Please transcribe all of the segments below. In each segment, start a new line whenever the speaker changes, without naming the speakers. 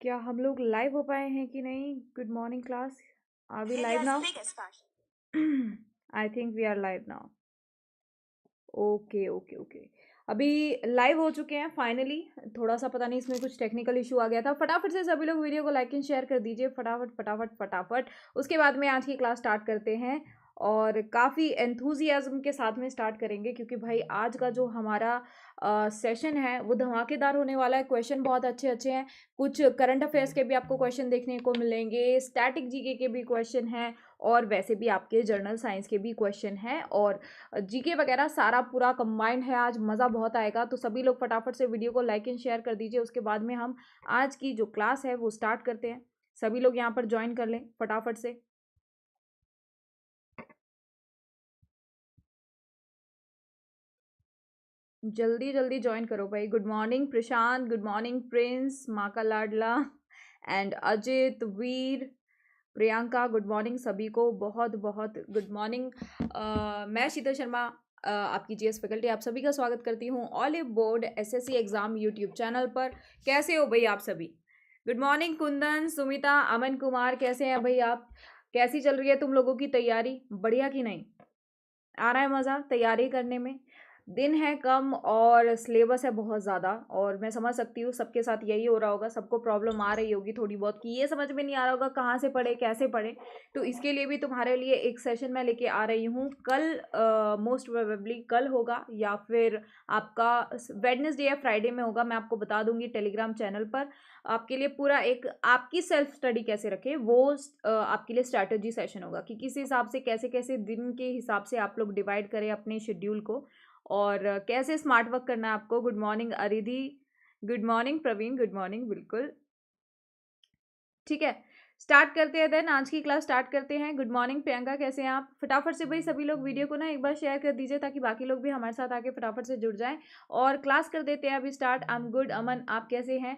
क्या हम लोग लाइव हो पाए हैं कि नहीं? Good morning class, are we live now? I think we are live now. Okay okay okay, अभी लाइव हो चुके हैं फाइनली। थोड़ा सा पता नहीं इसमें कुछ टेक्निकल इशू आ गया था। फटाफट से सभी लोग वीडियो को लाइक एंड शेयर कर दीजिए, फटाफट फटाफट फटाफट। उसके बाद में आज की क्लास स्टार्ट करते हैं और काफ़ी एंथुजियाज्म के साथ में स्टार्ट करेंगे, क्योंकि भाई आज का जो हमारा सेशन है वो धमाकेदार होने वाला है। क्वेश्चन बहुत अच्छे अच्छे हैं, कुछ करंट अफेयर्स के भी आपको क्वेश्चन देखने को मिलेंगे, स्टैटिक जीके के भी क्वेश्चन हैं, और वैसे भी आपके जर्नल साइंस के भी क्वेश्चन हैं, और जीके वगैरह सारा पूरा कंबाइंड है। आज मज़ा बहुत आएगा, तो सभी लोग फटाफट से वीडियो को लाइक एंड शेयर कर दीजिए। उसके बाद में हम आज की जो क्लास है वो स्टार्ट करते हैं। सभी लोग यहाँ पर ज्वाइन कर लें फटाफट से, जल्दी जल्दी ज्वाइन करो भाई। गुड मॉर्निंग प्रशांत, गुड मॉर्निंग प्रिंस, माँ का लाडला, and Ajit, Veer, Priyanka, good morning सभी को, बहुत बहुत गुड मॉर्निंग। मैं शीतल शर्मा, आपकी जीएस फैकल्टी, आप सभी का स्वागत करती हूँ all board SSC exam YouTube channel पर। कैसे हो भाई आप सभी? गुड मॉर्निंग कुंदन, सुमिता, अमन कुमार, कैसे हैं भाई आप? कैसी चल रही है तुम लोगों की तैयारी? बढ़िया कि नहीं? आ रहा है मज़ा तैयारी करने में? दिन है कम और सिलेबस है बहुत ज़्यादा, और मैं समझ सकती हूँ सबके साथ यही हो रहा होगा, सबको प्रॉब्लम आ रही होगी थोड़ी बहुत कि ये समझ में नहीं आ रहा होगा कहाँ से पढ़े कैसे पढ़े। तो इसके लिए भी तुम्हारे लिए एक सेशन मैं लेके आ रही हूँ कल, मोस्ट प्रोबेबली कल होगा, या फिर आपका वेडनेसडे या फ्राइडे में होगा। मैं आपको बता दूंगी टेलीग्राम चैनल पर। आपके लिए पूरा एक आपकी सेल्फ स्टडी कैसे रखें वो आपके लिए स्ट्रैटेजी सेशन होगा, कि किस हिसाब से कैसे कैसे दिन के हिसाब से आप लोग डिवाइड करें अपने शेड्यूल को, और कैसे स्मार्ट वर्क करना है आपको। Good morning Aridhi, good morning Praveen, good morning, बिल्कुल ठीक है। स्टार्ट करते हैं देन, आज की क्लास स्टार्ट करते हैं। गुड मॉर्निंग प्रियंका, कैसे हैं आप? फटाफट से भाई सभी लोग वीडियो को ना एक बार शेयर कर दीजिए, ताकि बाकी लोग भी हमारे साथ आके फटाफट से जुड़ जाएं, और क्लास कर देते हैं अभी start. I am good. Aman आप कैसे हैं?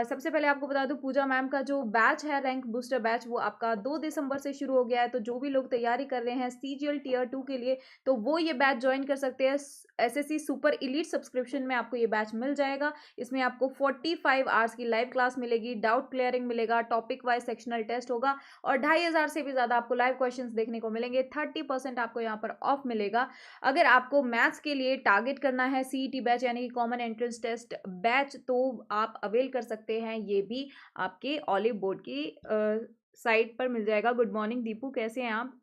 सबसे पहले आपको बता दूं, पूजा मैम का जो बैच है रैंक बूस्टर बैच, वो आपका 2 दिसंबर से शुरू हो गया है। तो जो भी लोग तैयारी कर रहे हैं सीजीएल टीयर 2 के लिए, तो वो ये बैच ज्वाइन कर सकते हैं। एसएससी सुपर इलीट सब्सक्रिप्शन में आपको ये बैच मिल जाएगा। इसमें आपको 45 आवर्स की लाइव क्लास मिलेगी, डाउट क्लियरिंग मिलेगा, टॉपिक वाइज सेक्शनल टेस्ट होगा, और 2500 से भी ज़्यादा आपको लाइव क्वेश्चंस देखने को मिलेंगे। 30% आपको यहाँ पर ऑफ मिलेगा। अगर आपको मैथ्स के लिए टारगेट करना है सीईटी बैच यानी कि कॉमन एंट्रेंस टेस्ट बैच, तो आप अवेल कर सकते हैं। ये भी आपके ऑलिव बोर्ड की साइट पर मिल जाएगा। गुड मॉर्निंग दीपू, कैसे हैं आप?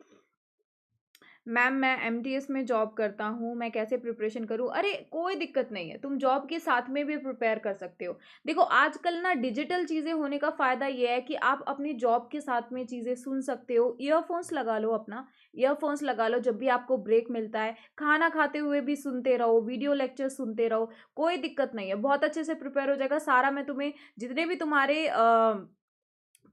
मैम मैं एमटीएस में जॉब करता हूँ, मैं कैसे प्रिपरेशन करूँ? अरे कोई दिक्कत नहीं है, तुम जॉब के साथ में भी प्रिपेयर कर सकते हो। देखो आजकल ना डिजिटल चीज़ें होने का फ़ायदा ये है कि आप अपनी जॉब के साथ में चीज़ें सुन सकते हो। ईयरफोन्स लगा लो, अपना ईयरफोन्स लगा लो, जब भी आपको ब्रेक मिलता है खाना खाते हुए भी सुनते रहो, वीडियो लेक्चर सुनते रहो, कोई दिक्कत नहीं है, बहुत अच्छे से प्रिपेयर हो जाएगा सारा। मैं तुम्हें जितने भी तुम्हारे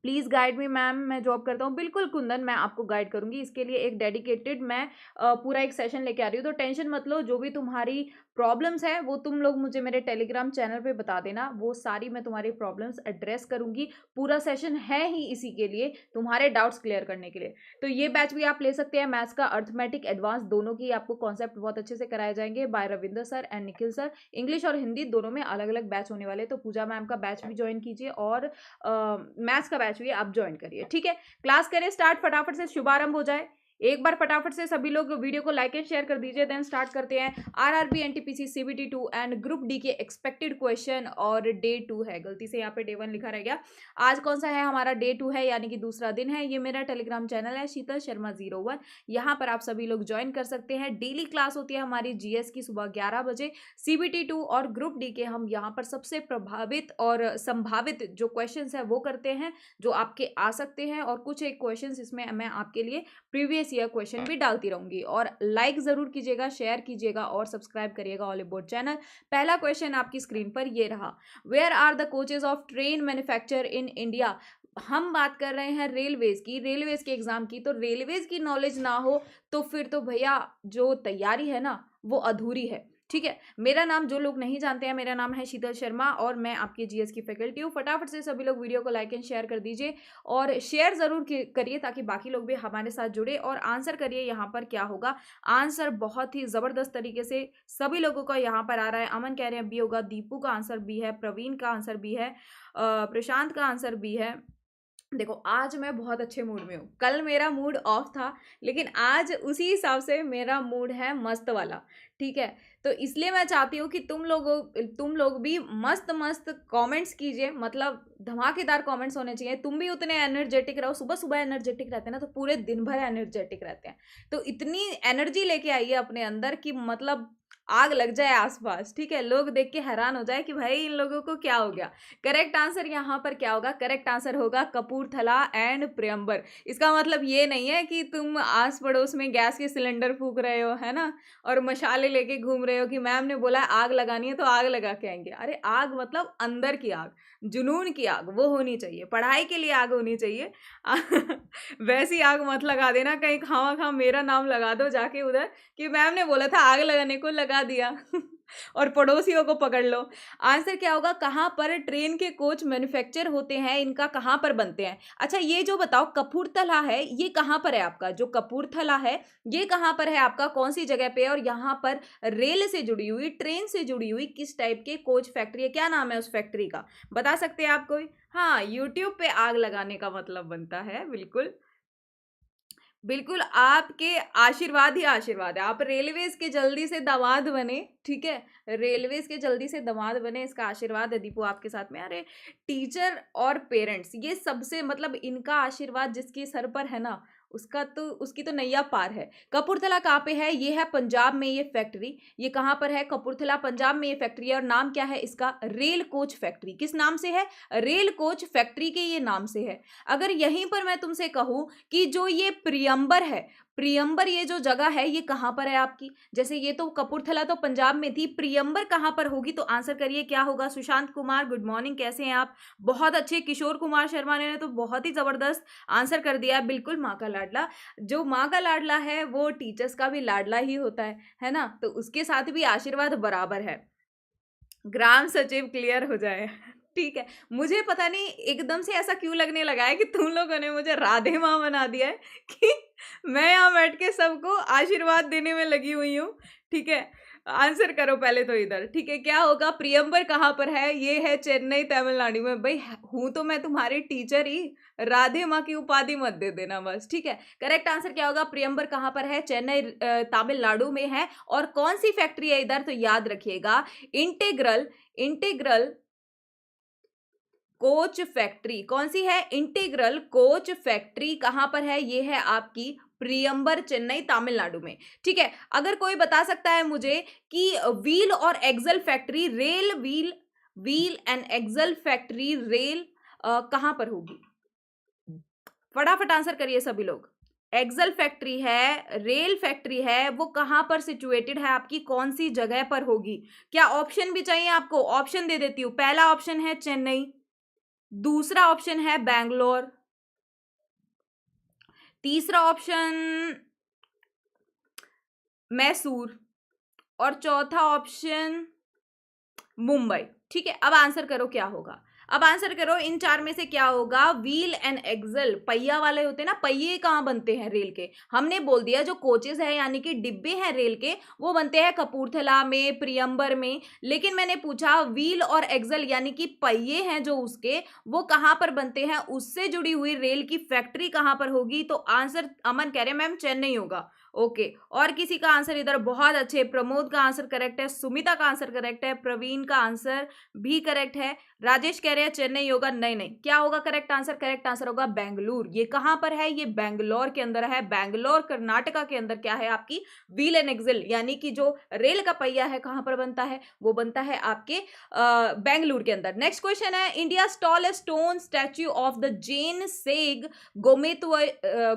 प्लीज़ गाइड मी मैम, मैं जॉब करता हूँ, बिल्कुल कुंदन मैं आपको गाइड करूँगी। इसके लिए एक डेडिकेटेड मैं पूरा एक सेशन लेके आ रही हूँ, तो टेंशन मत लो। जो भी तुम्हारी प्रॉब्लम्स हैं वो तुम लोग मुझे मेरे टेलीग्राम चैनल पे बता देना, वो सारी मैं तुम्हारी प्रॉब्लम्स एड्रेस करूँगी। पूरा सेशन है ही इसी के लिए, तुम्हारे डाउट्स क्लियर करने के लिए। तो ये बैच भी आप ले सकते हैं। मैथ्स का अर्थमेटिक एडवांस दोनों की आपको कॉन्सेप्ट बहुत अच्छे से कराए जाएंगे by Ravinder sir and Nikhil sir. English और हिंदी दोनों में अलग अलग बैच होने वाले, तो पूजा मैम का बैच भी ज्वाइन कीजिए, और मैथ्स का बैच भी आप ज्वाइन करिए, ठीक है। क्लास करें स्टार्ट, फटाफट से शुभारंभ हो जाए। एक बार फटाफट से सभी लोग वीडियो को लाइक एंड शेयर कर दीजिए, देन स्टार्ट करते हैं। RRB NTPC CBT 2 and group D के एक्सपेक्टेड क्वेश्चन, और डे 2 है, गलती से यहाँ पे डे 1 लिखा रह गया। आज कौन सा है? हमारा डे 2 है, यानी कि दूसरा दिन है। ये मेरा टेलीग्राम चैनल है शीतल शर्मा 01, यहाँ पर आप सभी लोग ज्वाइन कर सकते हैं। डेली क्लास होती है हमारी जीएस की सुबह 11 बजे। सीबीटी 2 और ग्रुप डी के हम यहाँ पर सबसे प्रभावित और संभावित जो क्वेश्चंस है वो करते हैं, जो आपके आ सकते हैं, और कुछ एक क्वेश्चंस इसमें मैं आपके लिए प्रीवियस ईयर क्वेश्चन भी डालती रहूंगी। और लाइक जरूर कीजिएगा, शेयर कीजिएगा, और सब्सक्राइब करिएगा ऑल बोर्ड चैनल। पहला क्वेश्चन आपकी स्क्रीन पर ये रहा, where are the coaches of train manufacture in India? हम बात कर रहे हैं रेलवेज की, रेलवेज के एग्जाम की। तो रेलवेज की नॉलेज ना हो तो फिर तो भैया जो तैयारी है ना वो अधूरी है। ठीक है। मेरा नाम जो लोग नहीं जानते हैं, मेरा नाम है शीतल शर्मा और मैं आपकी जीएस की फैकल्टी हूँ। फटाफट से सभी लोग वीडियो को लाइक एंड शेयर कर दीजिए और शेयर ज़रूर करिए ताकि बाकी लोग भी हमारे साथ जुड़े और आंसर करिए। यहाँ पर क्या होगा, आंसर बहुत ही ज़बरदस्त तरीके से सभी लोगों का यहाँ पर आ रहा है। अमन कह रहे हैं बी होगा, दीपू का आंसर बी है, प्रवीण का आंसर बी है, प्रशांत का आंसर बी है। देखो आज मैं बहुत अच्छे मूड में हूँ, कल मेरा मूड ऑफ था लेकिन आज उसी हिसाब से मेरा मूड है मस्त वाला, ठीक है। तो इसलिए मैं चाहती हूँ कि तुम लोग भी मस्त मस्त कमेंट्स कीजिए, मतलब धमाकेदार कमेंट्स होने चाहिए। तुम भी उतने एनर्जेटिक रहो, सुबह सुबह एनर्जेटिक रहते हैं ना तो पूरे दिन भर एनर्जेटिक रहते हैं। तो इतनी एनर्जी लेके आइए अपने अंदर कि मतलब आग लग जाए आसपास, ठीक है। लोग देख के हैरान हो जाए कि भाई इन लोगों को क्या हो गया। करेक्ट आंसर यहाँ पर क्या होगा, करेक्ट आंसर होगा कपूरथला एंड प्रियम्बर। इसका मतलब ये नहीं है कि तुम आस पड़ोस में गैस के सिलेंडर फूक रहे हो, है ना, और मशाले लेके घूम रहे हो कि मैम ने बोला आग लगानी है तो आग लगा के आएंगे। अरे आग मतलब अंदर की आग, जुनून की आग, वो होनी चाहिए। पढ़ाई के लिए आग होनी चाहिए। वैसी आग मत लगा देना, कहीं खामा खा मेरा नाम लगा दो जाके उधर कि मैम ने बोला था आग लगाने को, लगा दिया। और पड़ोसियों को पकड़ लो। आंसर क्या होगा, कहाँ पर ट्रेन के कोच मैन्युफैक्चर होते हैं, इनका कहाँ पर बनते हैं। अच्छा ये जो बताओ कपूरथला है ये कहाँ पर है आपका, जो कपूरथला है ये कहाँ पर है आपका, कौन सी जगह पे है, और यहाँ पर रेल से जुड़ी हुई, ट्रेन से जुड़ी हुई किस टाइप के कोच फैक्ट्री है, क्या नाम है उस फैक्ट्री का, बता सकते हैं आप कोई। हाँ, यूट्यूब पे आग लगाने का मतलब बनता है, बिल्कुल बिल्कुल आपके आशीर्वाद ही आशीर्वाद है। आप रेलवेज के जल्दी से दामाद बने, ठीक है, रेलवेज के जल्दी से दामाद बने, इसका आशीर्वाद है दीपू आपके साथ में। अरे टीचर और पेरेंट्स ये सबसे मतलब इनका आशीर्वाद जिसके सर पर है ना उसकी तो नैया पार है। कपूरथला कहाँ पे है, ये है पंजाब में ये फैक्ट्री। ये कहाँ पर है, कपूरथला पंजाब में ये फैक्ट्री है और नाम क्या है इसका, रेल कोच फैक्ट्री। किस नाम से है, रेल कोच फैक्ट्री के ये नाम से है। अगर यहीं पर मैं तुमसे कहूं कि जो ये प्रियंबर है, प्रियंबर ये जो जगह है ये कहाँ पर है आपकी, जैसे ये तो कपूरथला तो पंजाब में थी, प्रियंबर कहाँ पर होगी, तो आंसर करिए क्या होगा। सुशांत कुमार गुड मॉर्निंग, कैसे हैं आप, बहुत अच्छे। किशोर कुमार शर्मा ने तो बहुत ही जबरदस्त आंसर कर दिया। बिल्कुल माँ का लाडला, जो माँ का लाडला है वो टीचर्स का भी लाडला ही होता है ना, तो उसके साथ भी आशीर्वाद बराबर है। ग्राम सचिव क्लियर हो जाए। ठीक है, मुझे पता नहीं एकदम से ऐसा क्यों लगने लगा है कि तुम लोगों ने मुझे राधे माँ बना दिया है कि मैं यहाँ बैठ के सबको आशीर्वाद देने में लगी हुई हूँ। ठीक है, आंसर करो पहले तो इधर। ठीक है, क्या होगा, प्रियंबर कहाँ पर है, ये है चेन्नई तमिलनाडु में। भाई हूँ तो मैं तुम्हारी टीचर ही, राधे माँ की उपाधि मत दे देना बस, ठीक है। करेक्ट आंसर क्या होगा, प्रियंबर कहाँ पर है, चेन्नई तमिलनाडु में है। और कौन सी फैक्ट्री है इधर, तो याद रखिएगा इंटीग्रल कोच फैक्ट्री। कौन सी है, इंटीग्रल कोच फैक्ट्री कहां पर है, ये है आपकी प्रियंबर चेन्नई तमिलनाडु में। ठीक है, अगर कोई बता सकता है मुझे कि व्हील और axle factory, rail wheel and axle factory rail कहां पर होगी, फटाफट आंसर करिए सभी लोग। एक्सल फैक्ट्री है, रेल फैक्ट्री है, वो कहां पर सिचुएटेड है आपकी, कौन सी जगह पर होगी। क्या ऑप्शन भी चाहिए आपको, ऑप्शन दे देती हूं। पहला ऑप्शन है चेन्नई, दूसरा ऑप्शन है बैंगलोर, तीसरा ऑप्शन मैसूर और चौथा ऑप्शन मुंबई। ठीक है, अब आंसर करो क्या होगा, अब आंसर करो इन चार में से क्या होगा। व्हील एंड एक्सल, पहिया वाले होते हैं ना, पहिए कहाँ बनते हैं रेल के, हमने बोल दिया जो कोचेस है यानी कि डिब्बे हैं रेल के वो बनते हैं कपूरथला में, प्रियंबर में। लेकिन मैंने पूछा व्हील और एक्सल यानी कि पहिए हैं जो उसके, वो कहाँ पर बनते हैं, उससे जुड़ी हुई रेल की फैक्ट्री कहाँ पर होगी, तो आंसर अमन कह रहे हैं मैम चेन्नई होगा। ओके, और किसी का आंसर इधर बहुत अच्छे, प्रमोद का आंसर करेक्ट है, सुमिता का आंसर करेक्ट है, प्रवीण का आंसर भी करेक्ट है, राजेश कह रहे हैं चेन्नई होगा। नहीं नहीं, क्या होगा करेक्ट आंसर, करेक्ट आंसर होगा बेंगलुरु। ये कहां पर है, ये बेंगलोर के अंदर है, बेंगलोर कर्नाटका के अंदर क्या है आपकी व्हील एंड एक्सल यानी कि जो रेल का पहिया है कहां पर बनता है, वो बनता है आपके बेंगलुरु के अंदर। नेक्स्ट क्वेश्चन है, India tallest stone statue of the Jain sage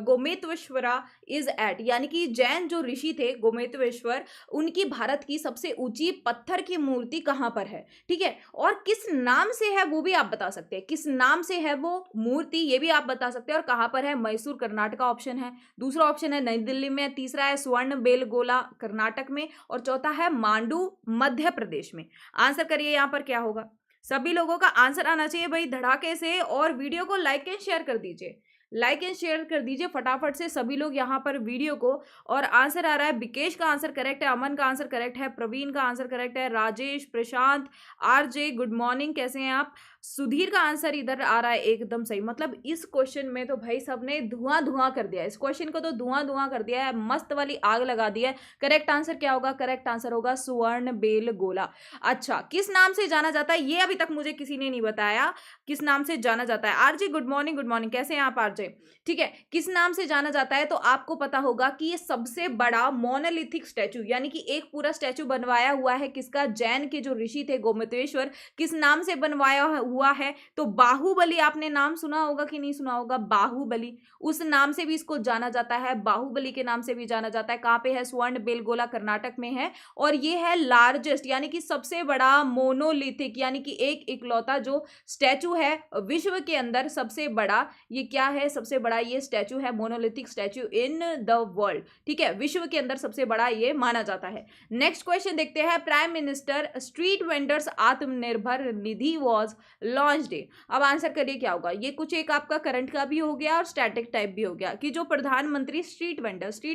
Gommateshwara is at, यानी कि जैन जो ऋषि थे गोमतेश्वर, उनकी भारत की सबसे ऊंची पत्थर की मूर्ति कहाँ पर है, ठीक है, और किस नाम से है वो भी आप बता सकते हैं, किस नाम से है वो मूर्ति ये भी आप बता सकते हैं, और कहाँ पर है, मैसूर कर्नाटक ऑप्शन है, दूसरा ऑप्शन है नई दिल्ली में, तीसरा है स्वर्ण बेलगोला कर्नाटक में, और चौथा है मांडू मध्य प्रदेश में। आंसर करिए यहाँ पर क्या होगा। सभी लोगों का आंसर आना चाहिए भाई धड़ाके से, और वीडियो को लाइक एंड शेयर कर दीजिए, लाइक एंड शेयर कर दीजिए फटाफट से सभी लोग यहाँ पर वीडियो को। और आंसर आ रहा है, विकेश का आंसर करेक्ट है, अमन का आंसर करेक्ट है, प्रवीण का आंसर करेक्ट है, राजेश, प्रशांत, आरजे गुड मॉर्निंग, कैसे हैं आप, सुधीर का आंसर इधर आ रहा है एकदम सही। मतलब इस क्वेश्चन में तो भाई सबने धुआं धुआं कर दिया है, इस क्वेश्चन को तो धुआं धुआं कर दिया है, मस्त वाली आग लगा दी है। करेक्ट आंसर क्या होगा, करेक्ट आंसर होगा स्वर्ण बेलगोला। अच्छा, किस नाम से जाना जाता है ये अभी तक मुझे किसी ने नहीं बताया, किस नाम से जाना जाता है। आरजे गुड मॉर्निंग, कैसे हैं आप आरजे, ठीक है, किस नाम से जाना जाता है, तो आपको पता होगा कि ये सबसे बड़ा मोनोलिथिक स्टैचू, यानी कि एक पूरा स्टैचू बनवाया हुआ है किसका, जैन के जो ऋषि थे गोमतेश्वर, किस नाम से बनवाया हुआ है, तो बाहुबली, आपने नाम सुना होगा कि नहीं सुना होगा, बाहुबली, उस नाम से भी इसको जाना जाता है, बाहुबली के नाम से भी जाना जाता है। कहां पे है, स्वर्ण बेलगोला कर्नाटक में है, और ये है लार्जेस्ट यानी कि सबसे बड़ा मोनोलिथिक यानी कि एक इकलौता जो स्टैचू है विश्व के अंदर सबसे बड़ा, ये क्या है, सबसे बड़ा ये स्टैचू है, monolithic statue in the world, ठीक है, विश्व के अंदर सबसे बड़ा ये माना जाता है। नेक्स्ट क्वेश्चन देखते हैं, prime minister street vendors Atmanirbhar Nidhi was launch day. अब आंसर करिए क्या होगा, ये कुछ एक आपका करंट का भी हो गया और स्टैटिक टाइप भी हो गया, कि जो प्रधानमंत्री स्ट्रीट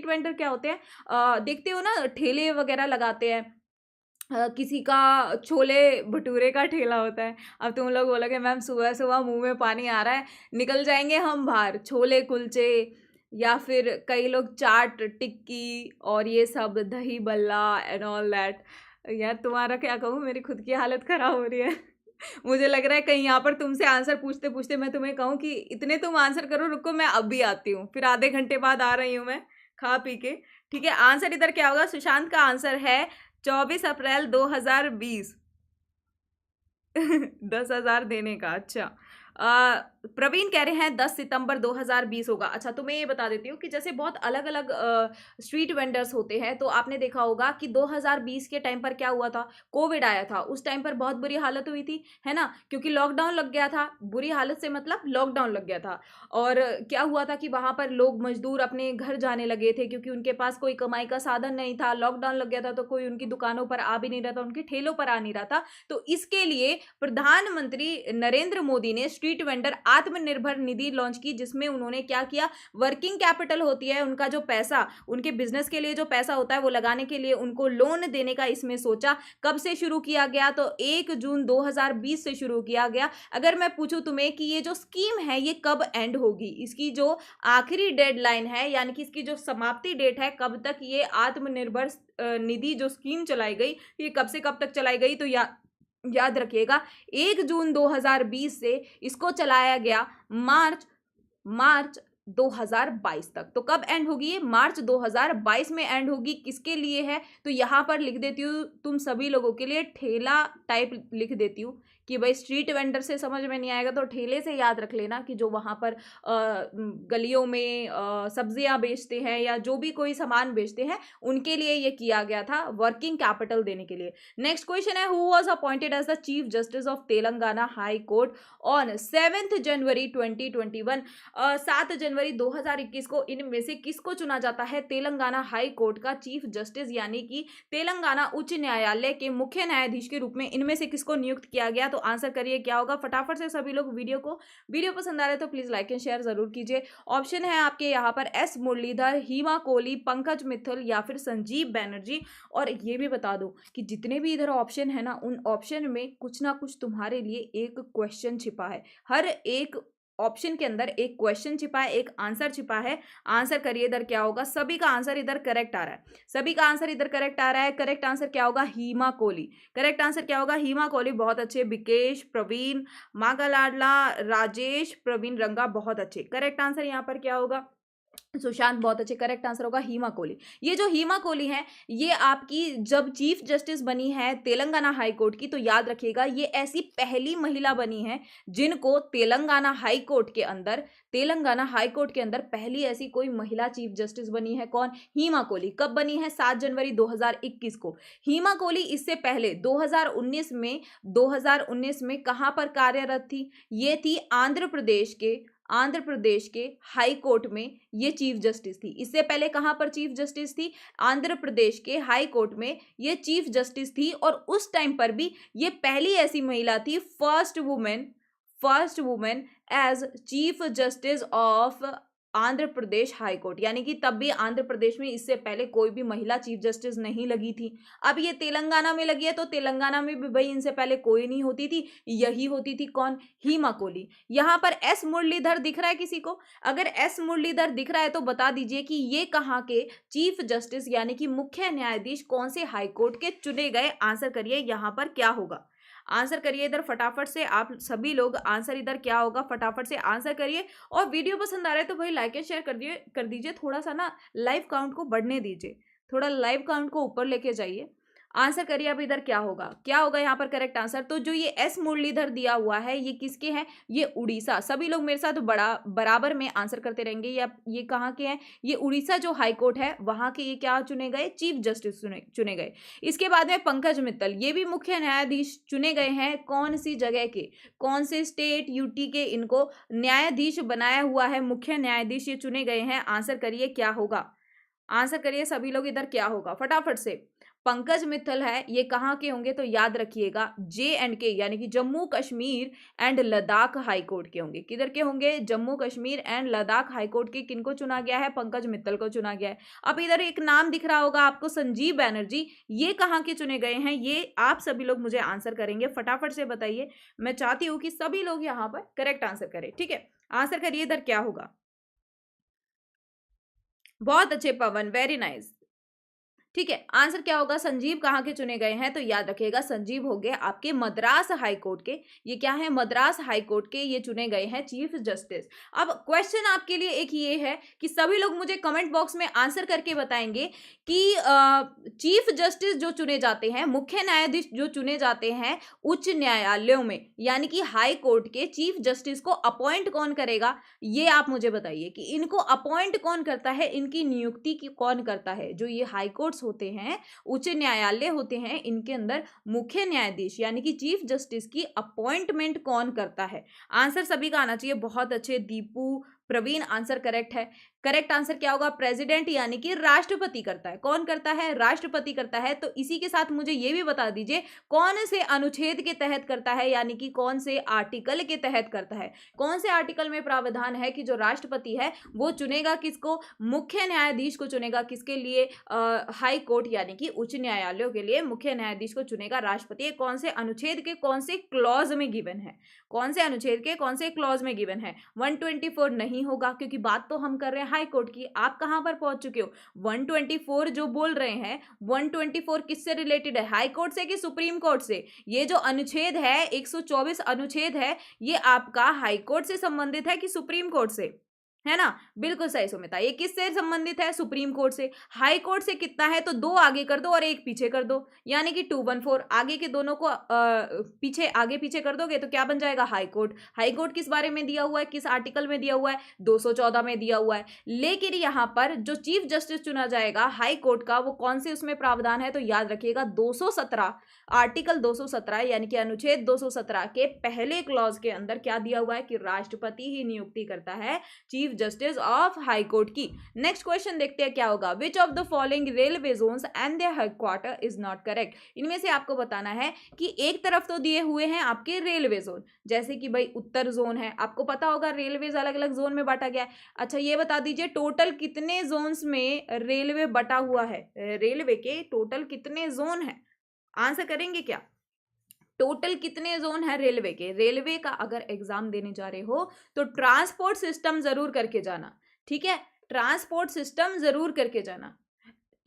वेंडर क्या होते हैं, देखते हो ना ठेले वगैरह लगाते हैं, किसी का छोले भटूरे का ठेला होता है, अब तुम लोग बोलोगे मैम सुबह सुबह मुंह में पानी आ रहा है, निकल जाएंगे हम बाहर, छोले कुलचे, या फिर कई लोग चाट टिक्की और ये सब दही बल्ला एंड ऑल दैट। यार तुम्हारा क्या कहूँ, मेरी खुद की हालत खराब हो रही है मुझे लग रहा है कहीं यहाँ पर तुमसे आंसर पूछते पूछते मैं तुम्हें कहूँ कि इतने तुम आंसर करो, रुको मैं अब भी आती हूँ, फिर आधे घंटे बाद आ रही हूँ मैं खा पी के, ठीक है। आंसर इधर क्या होगा, सुशांत का आंसर है 24 अप्रैल 2020 10,000 देने का। अच्छा, प्रवीण कह रहे हैं 10 सितंबर 2020 होगा। अच्छा, तो मैं ये बता देती हूँ कि जैसे बहुत अलग अलग स्ट्रीट वेंडर्स होते हैं, तो आपने देखा होगा कि 2020 के टाइम पर क्या हुआ था, कोविड आया था, उस टाइम पर बहुत बुरी हालत हुई थी, है ना, क्योंकि लॉकडाउन लग गया था, बुरी हालत से मतलब लॉकडाउन लग गया था, और क्या हुआ था कि वहां पर लोग मजदूर अपने घर जाने लगे थे, क्योंकि उनके पास कोई कमाई का साधन नहीं था, लॉकडाउन लग गया था, तो कोई उनकी दुकानों पर आ भी नहीं रहा था, उनके ठेलों पर आ नहीं रहा था। तो इसके लिए प्रधानमंत्री नरेंद्र मोदी ने street vendor Atmanirbhar Nidhi launch की, जिसमें उन्होंने क्या किया, वर्किंग कैपिटल होती है उनका जो पैसा, उनके बिजनेस के लिए जो पैसा होता है वो लगाने के लिए उनको लोन देने का इसमें सोचा। कब से शुरू किया गया, तो 1 जून 2020 से शुरू किया गया। अगर मैं पूछूं तुम्हें कि ये जो स्कीम है ये कब एंड होगी, इसकी जो आखिरी डेडलाइन है यानी कि इसकी जो समाप्ति डेट है, कब तक ये आत्मनिर्भर निधि जो स्कीम चलाई गई, ये कब से कब तक चलाई गई, तो याद रखिएगा 1 जून 2020 से इसको चलाया गया मार्च 2022 तक। तो कब एंड होगी ये, मार्च 2022 में एंड होगी। किसके लिए है, तो यहां पर लिख देती हूँ तुम सभी लोगों के लिए, ठेला टाइप लिख देती हूँ कि भाई स्ट्रीट वेंडर से समझ में नहीं आएगा तो ठेले से याद रख लेना, कि जो वहां पर गलियों में सब्जियां बेचते हैं या जो भी कोई सामान बेचते हैं, उनके लिए ये किया गया था, वर्किंग कैपिटल देने के लिए। नेक्स्ट क्वेश्चन है, who was appointed as the chief justice of Telangana high court on 7 जनवरी 2021। 7 जनवरी 2021 को इनमें से किसको चुना जाता है तेलंगाना हाई कोर्ट का चीफ जस्टिस, यानी कि तेलंगाना उच्च न्यायालय के मुख्य न्यायाधीश के रूप में इनमें से किसको नियुक्त किया गया। तो आंसर करिए क्या होगा फटाफट से सभी लोग। वीडियो पसंद आ रहे तो प्लीज लाइक एंड शेयर जरूर कीजिए। ऑप्शन है आपके यहाँ पर एस मुरलीधर, हिमा कोहली, पंकज मित्तल या फिर संजीव बैनर्जी। और ये भी बता दो कि जितने भी इधर ऑप्शन है ना, उन ऑप्शन में कुछ ना कुछ तुम्हारे लिए एक क्वेश्चन छिपा है, हर एक ऑप्शन के अंदर एक क्वेश्चन छिपा है, एक आंसर छिपा है। आंसर करिए इधर क्या होगा, सभी का आंसर इधर करेक्ट आ रहा है, सभी का आंसर इधर करेक्ट आ रहा है। करेक्ट आंसर क्या होगा, हीमा कोहली। करेक्ट आंसर क्या होगा, हीमा कोहली। बहुत अच्छे, विकेश, प्रवीण, माँ का लाडला, राजेश, प्रवीण रंगा, बहुत अच्छे। करेक्ट आंसर यहाँ पर क्या होगा, सुशांत बहुत अच्छे, करेक्ट आंसर होगा हीमा कोहली। ये जो हीमा कोहली है, ये आपकी जब चीफ जस्टिस बनी है तेलंगाना हाई कोर्ट की, तो याद रखिएगा ये ऐसी पहली महिला बनी है जिनको तेलंगाना हाई कोर्ट के अंदर पहली ऐसी कोई महिला चीफ जस्टिस बनी है। कौन? हीमा कोहली। कब बनी है? 7 जनवरी 2021 को। हीमा कोहली इससे पहले 2019 में कहां पर कार्यरत थी? ये थी आंध्र प्रदेश के हाई कोर्ट में ये चीफ जस्टिस थी। इससे पहले कहां पर चीफ जस्टिस थी? आंध्र प्रदेश के हाई कोर्ट में ये चीफ जस्टिस थी, और उस टाइम पर भी ये पहली ऐसी महिला थी, first women as chief justice of Andhra Pradesh high court. यानी कि तब भी आंध्र प्रदेश में इससे पहले कोई भी महिला चीफ जस्टिस नहीं लगी थी। अब ये तेलंगाना में लगी है, तो तेलंगाना में भी भाई इनसे पहले कोई नहीं होती थी, यही होती थी। कौन? हीमा कोहली। यहां पर एस मुरलीधर दिख रहा है किसी को? अगर एस मुरलीधर दिख रहा है तो बता दीजिए कि ये कहां के चीफ जस्टिस यानी कि मुख्य न्यायाधीश कौन से हाई कोर्ट के चुने गए? आंसर करिए यहां पर क्या होगा। आंसर करिए इधर फटाफट से, आप सभी लोग आंसर इधर क्या होगा फटाफट से आंसर करिए। और वीडियो पसंद आ रहा है तो भाई लाइक एंड शेयर कर दीजिए। थोड़ा सा ना लाइव काउंट को बढ़ने दीजिए, थोड़ा लाइव काउंट को ऊपर लेके जाइए। आंसर करिए अब इधर क्या होगा, क्या होगा यहाँ पर करेक्ट आंसर। तो जो ये एस मुरलीधर दिया हुआ है ये किसके हैं? ये उड़ीसा। सभी लोग मेरे साथ बराबर में आंसर करते रहेंगे। या ये कहाँ के हैं? ये उड़ीसा जो हाई कोर्ट है वहां के ये क्या चुने गए? चीफ जस्टिस चुने गए। इसके बाद में पंकज मित्तल, ये भी मुख्य न्यायाधीश चुने गए हैं। कौन सी जगह के? कौन से स्टेट? यूटी के इनको न्यायाधीश बनाया हुआ है, मुख्य न्यायाधीश ये चुने गए हैं। आंसर करिए क्या होगा, आंसर करिए सभी लोग इधर क्या होगा फटाफट से। पंकज मित्तल है, ये कहाँ के होंगे? तो याद रखिएगा J&K यानी कि Jammu Kashmir and Ladakh high court के होंगे। किधर के होंगे? Jammu Kashmir and Ladakh high court के। किनको चुना गया है? पंकज मित्तल को चुना गया है। अब इधर एक नाम दिख रहा होगा आपको, संजीव बैनर्जी। ये कहाँ के चुने गए हैं? ये आप सभी लोग मुझे आंसर करेंगे, फटाफट से बताइए। मैं चाहती हूँ कि सभी लोग यहाँ पर करेक्ट आंसर करें। ठीक है, आंसर करिए इधर क्या होगा। बहुत अच्छे पवन, वेरी नाइस। ठीक है, आंसर क्या होगा? संजीव कहाँ के चुने गए हैं? तो याद रखिएगा संजीव हो गए आपके मद्रास हाई कोर्ट के। ये क्या है? मद्रास हाई कोर्ट के ये चुने गए हैं चीफ जस्टिस। अब क्वेश्चन आपके लिए एक ये है कि सभी लोग मुझे कमेंट बॉक्स में आंसर करके बताएंगे कि चीफ जस्टिस जो चुने जाते हैं, मुख्य न्यायाधीश जो चुने जाते हैं उच्च न्यायालयों में, यानी कि हाई कोर्ट के चीफ जस्टिस को अपॉइंट कौन करेगा? ये आप मुझे बताइए कि इनको अपॉइंट कौन करता है, इनकी नियुक्ति कौन करता है? जो ये हाई कोर्ट्स होते हैं, उच्च न्यायालय होते हैं, इनके अंदर मुख्य न्यायाधीश यानी कि चीफ जस्टिस की अपॉइंटमेंट कौन करता है? आंसर सभी का आना चाहिए। बहुत अच्छे दीपू, प्रवीण, आंसर करेक्ट है। करेक्ट आंसर क्या होगा? प्रेसिडेंट यानी कि राष्ट्रपति करता है। कौन करता है? राष्ट्रपति करता है। तो इसी के साथ मुझे यह भी बता दीजिए कौन से अनुच्छेद के तहत करता है, यानी कि कौन से आर्टिकल के तहत करता है? कौन से आर्टिकल में प्रावधान है कि जो राष्ट्रपति है वो चुनेगा किसको? मुख्य न्यायाधीश को चुनेगा। किसके लिए? हाई कोर्ट यानी कि उच्च न्यायालयों के लिए मुख्य न्यायाधीश को चुनेगा राष्ट्रपति। कौन से अनुच्छेद के कौन से क्लॉज में गिवन है? कौन से अनुच्छेद के कौन से क्लॉज में गिवन है? 124 नहीं होगा, क्योंकि बात तो हम कर रहे हैं हाई कोर्ट की। आप कहां पर पहुंच चुके हो? 124 जो बोल रहे हैं, 124 किससे रिलेटेड है? हाई कोर्ट से कि सुप्रीम कोर्ट से? ये जो अनुच्छेद है 124 अनुच्छेद है, ये आपका हाई कोर्ट से संबंधित है कि सुप्रीम कोर्ट से? है ना, बिल्कुल सही सुमिता। ये किससे संबंधित है? सुप्रीम कोर्ट से। हाई कोर्ट से कितना है? तो 2 आगे कर दो और 1 पीछे कर दो, यानी कि 214। आगे के दोनों को पीछे आगे पीछे कर दोगे तो क्या बन जाएगा? High court. हाई कोर्ट किस बारे में दिया हुआ है? किस आर्टिकल में दिया हुआ है? 214 में दिया हुआ है। लेकिन यहाँ पर जो चीफ जस्टिस चुना जाएगा हाई कोर्ट का, वो कौन से उसमें प्रावधान है? तो याद रखिएगा 217, आर्टिकल 217 यानी कि अनुच्छेद 217 के पहले क्लॉज के अंदर क्या दिया हुआ है कि राष्ट्रपति ही नियुक्ति करता है chief justice of high court की। नेक्स्ट क्वेश्चन देखते हैं क्या होगा। Which of the following railway zones and their headquarter is not correct? इनमें से आपको बताना है कि एक तरफ तो दिए हुए हैं आपके रेलवे जोन, जैसे कि भाई उत्तर जोन है, आपको पता होगा रेलवेज अलग अलग जोन में बांटा गया है। अच्छा ये बता दीजिए टोटल कितने जोन्स में रेलवे बटा हुआ है? रेलवे के टोटल कितने जोन है? आंसर करेंगे क्या? टोटल कितने जोन है रेलवे के? रेलवे का अगर एग्जाम देने जा रहे हो तो ट्रांसपोर्ट सिस्टम जरूर करके जाना। ठीक है, ट्रांसपोर्ट सिस्टम जरूर करके जाना।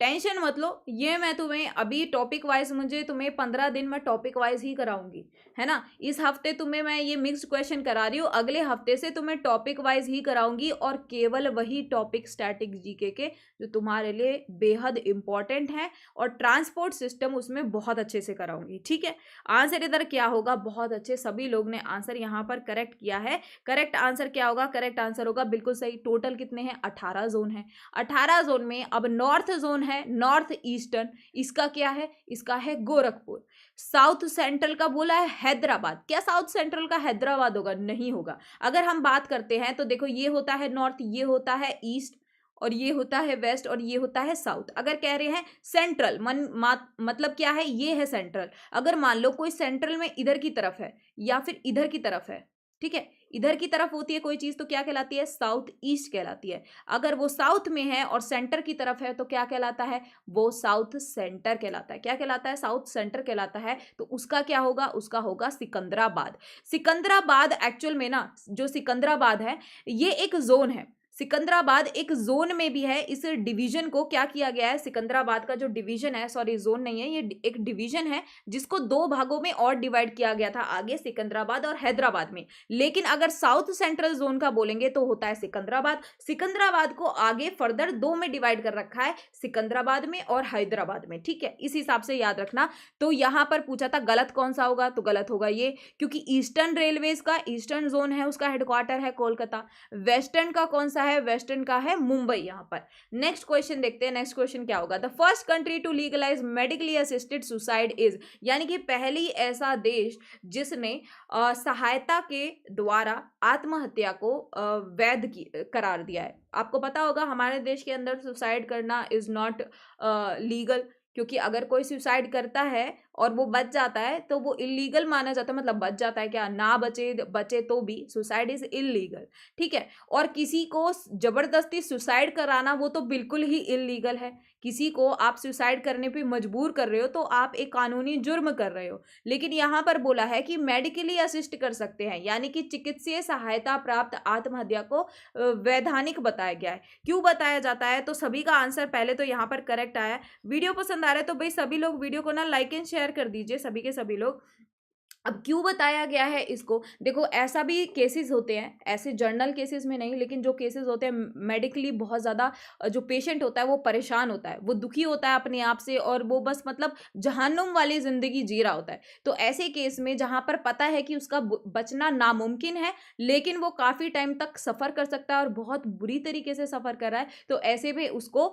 टेंशन मत लो, ये मैं तुम्हें अभी टॉपिक वाइज, मुझे तुम्हें 15 दिन में टॉपिक वाइज ही कराऊंगी, है ना। इस हफ्ते तुम्हें मैं ये मिक्स्ड क्वेश्चन करा रही हूँ, अगले हफ्ते से तुम्हें टॉपिक वाइज ही कराऊंगी, और केवल वही टॉपिक स्टैटिक जीके के जो तुम्हारे लिए बेहद इंपॉर्टेंट है, और ट्रांसपोर्ट सिस्टम उसमें बहुत अच्छे से कराऊंगी, ठीक है। आंसर इधर क्या होगा, बहुत अच्छे सभी लोग ने आंसर यहाँ पर करेक्ट किया है। करेक्ट आंसर क्या होगा, करेक्ट आंसर होगा बिल्कुल सही। टोटल कितने हैं, 18 जोन है। 18 जोन में अब नॉर्थ जोन है, नॉर्थ ईस्टर्न, इसका क्या है, इसका है गोरखपुर। साउथ सेंट्रल का बोला है हैदराबाद, क्या साउथ सेंट्रल का हैदराबाद होगा, नहीं होगा। अगर हम बात करते हैं तो देखो, ये होता है नॉर्थ, ये होता है ईस्ट, और ये होता है वेस्ट, और ये होता है साउथ। अगर कह रहे हैं सेंट्रल, मतलब क्या है, ये है सेंट्रल। अगर मान लो कोई सेंट्रल में इधर की तरफ है या फिर इधर की तरफ है, ठीक है, इधर की तरफ होती है कोई चीज तो क्या कहलाती है, साउथ ईस्ट कहलाती है। अगर वो साउथ में है और सेंटर की तरफ है तो क्या कहलाता है, वो साउथ सेंटर कहलाता है। क्या कहलाता है, साउथ सेंटर कहलाता है। तो उसका क्या होगा, उसका होगा सिकंदराबाद। सिकंदराबाद एक्चुअल में ना, जो सिकंदराबाद है ये एक जोन है। सिकंदराबाद एक जोन में भी है। इस डिवीजन को क्या किया गया है, सिकंदराबाद का जो डिवीजन है, सॉरी जोन नहीं है, ये एक डिवीजन है जिसको दो भागों में और डिवाइड किया गया था आगे, सिकंदराबाद और हैदराबाद में। लेकिन अगर साउथ सेंट्रल जोन का बोलेंगे तो होता है सिकंदराबाद। सिकंदराबाद को आगे फर्दर दो में डिवाइड कर रखा है, सिकंदराबाद में और हैदराबाद में, ठीक है। इस हिसाब से याद रखना। तो यहां पर पूछा था गलत कौन सा होगा, तो गलत होगा ये, क्योंकि ईस्टर्न रेलवेज का ईस्टर्न जोन है, उसका हेडक्वार्टर है कोलकाता। वेस्टर्न का कौन सा है, वेस्टर्न का है मुंबई। यहां पर नेक्स्ट क्वेश्चन देखते हैं, नेक्स्ट क्वेश्चन क्या होगा। The first country to legalise medically assisted suicide is, यानी कि पहली ऐसा देश जिसने सहायता के द्वारा आत्महत्या को वैध करार दिया है। आपको पता होगा हमारे देश के अंदर सुसाइड करना इज नॉट लीगल, क्योंकि अगर कोई सुसाइड करता है और वो बच जाता है तो वो इलीगल माना जाता है। मतलब बच जाता है क्या, ना बचे तो भी सुसाइड इज इलीगल, ठीक है। और किसी को जबरदस्ती सुसाइड कराना वो तो बिल्कुल ही इलीगल है। किसी को आप सुसाइड करने पे मजबूर कर रहे हो तो आप एक कानूनी जुर्म कर रहे हो। लेकिन यहाँ पर बोला है कि मेडिकली असिस्ट कर सकते हैं, यानी कि चिकित्सीय सहायता प्राप्त आत्महत्या को वैधानिक बताया गया है। क्यों बताया जाता है, तो सभी का आंसर पहले तो यहाँ पर करेक्ट आया। वीडियो पसंद आ रहा है तो भाई सभी लोग वीडियो को ना लाइक एंड शेयर कर दीजिए, सभी के सभी लोग। अब क्यों बताया गया है इसको, देखो ऐसा भी केसेस होते हैं, ऐसे जर्नल केसेस में नहीं, लेकिन जो केसेस होते हैं मेडिकली बहुत ज़्यादा, जो पेशेंट होता है वो परेशान होता है, वो दुखी होता है अपने आप से, और वो बस मतलब जहन्नुम वाली ज़िंदगी जी रहा होता है। तो ऐसे केस में जहाँ पर पता है कि उसका बचना नामुमकिन है, लेकिन वो काफ़ी टाइम तक सफ़र कर सकता है और बहुत बुरी तरीके से सफ़र कर रहा है, तो ऐसे में उसको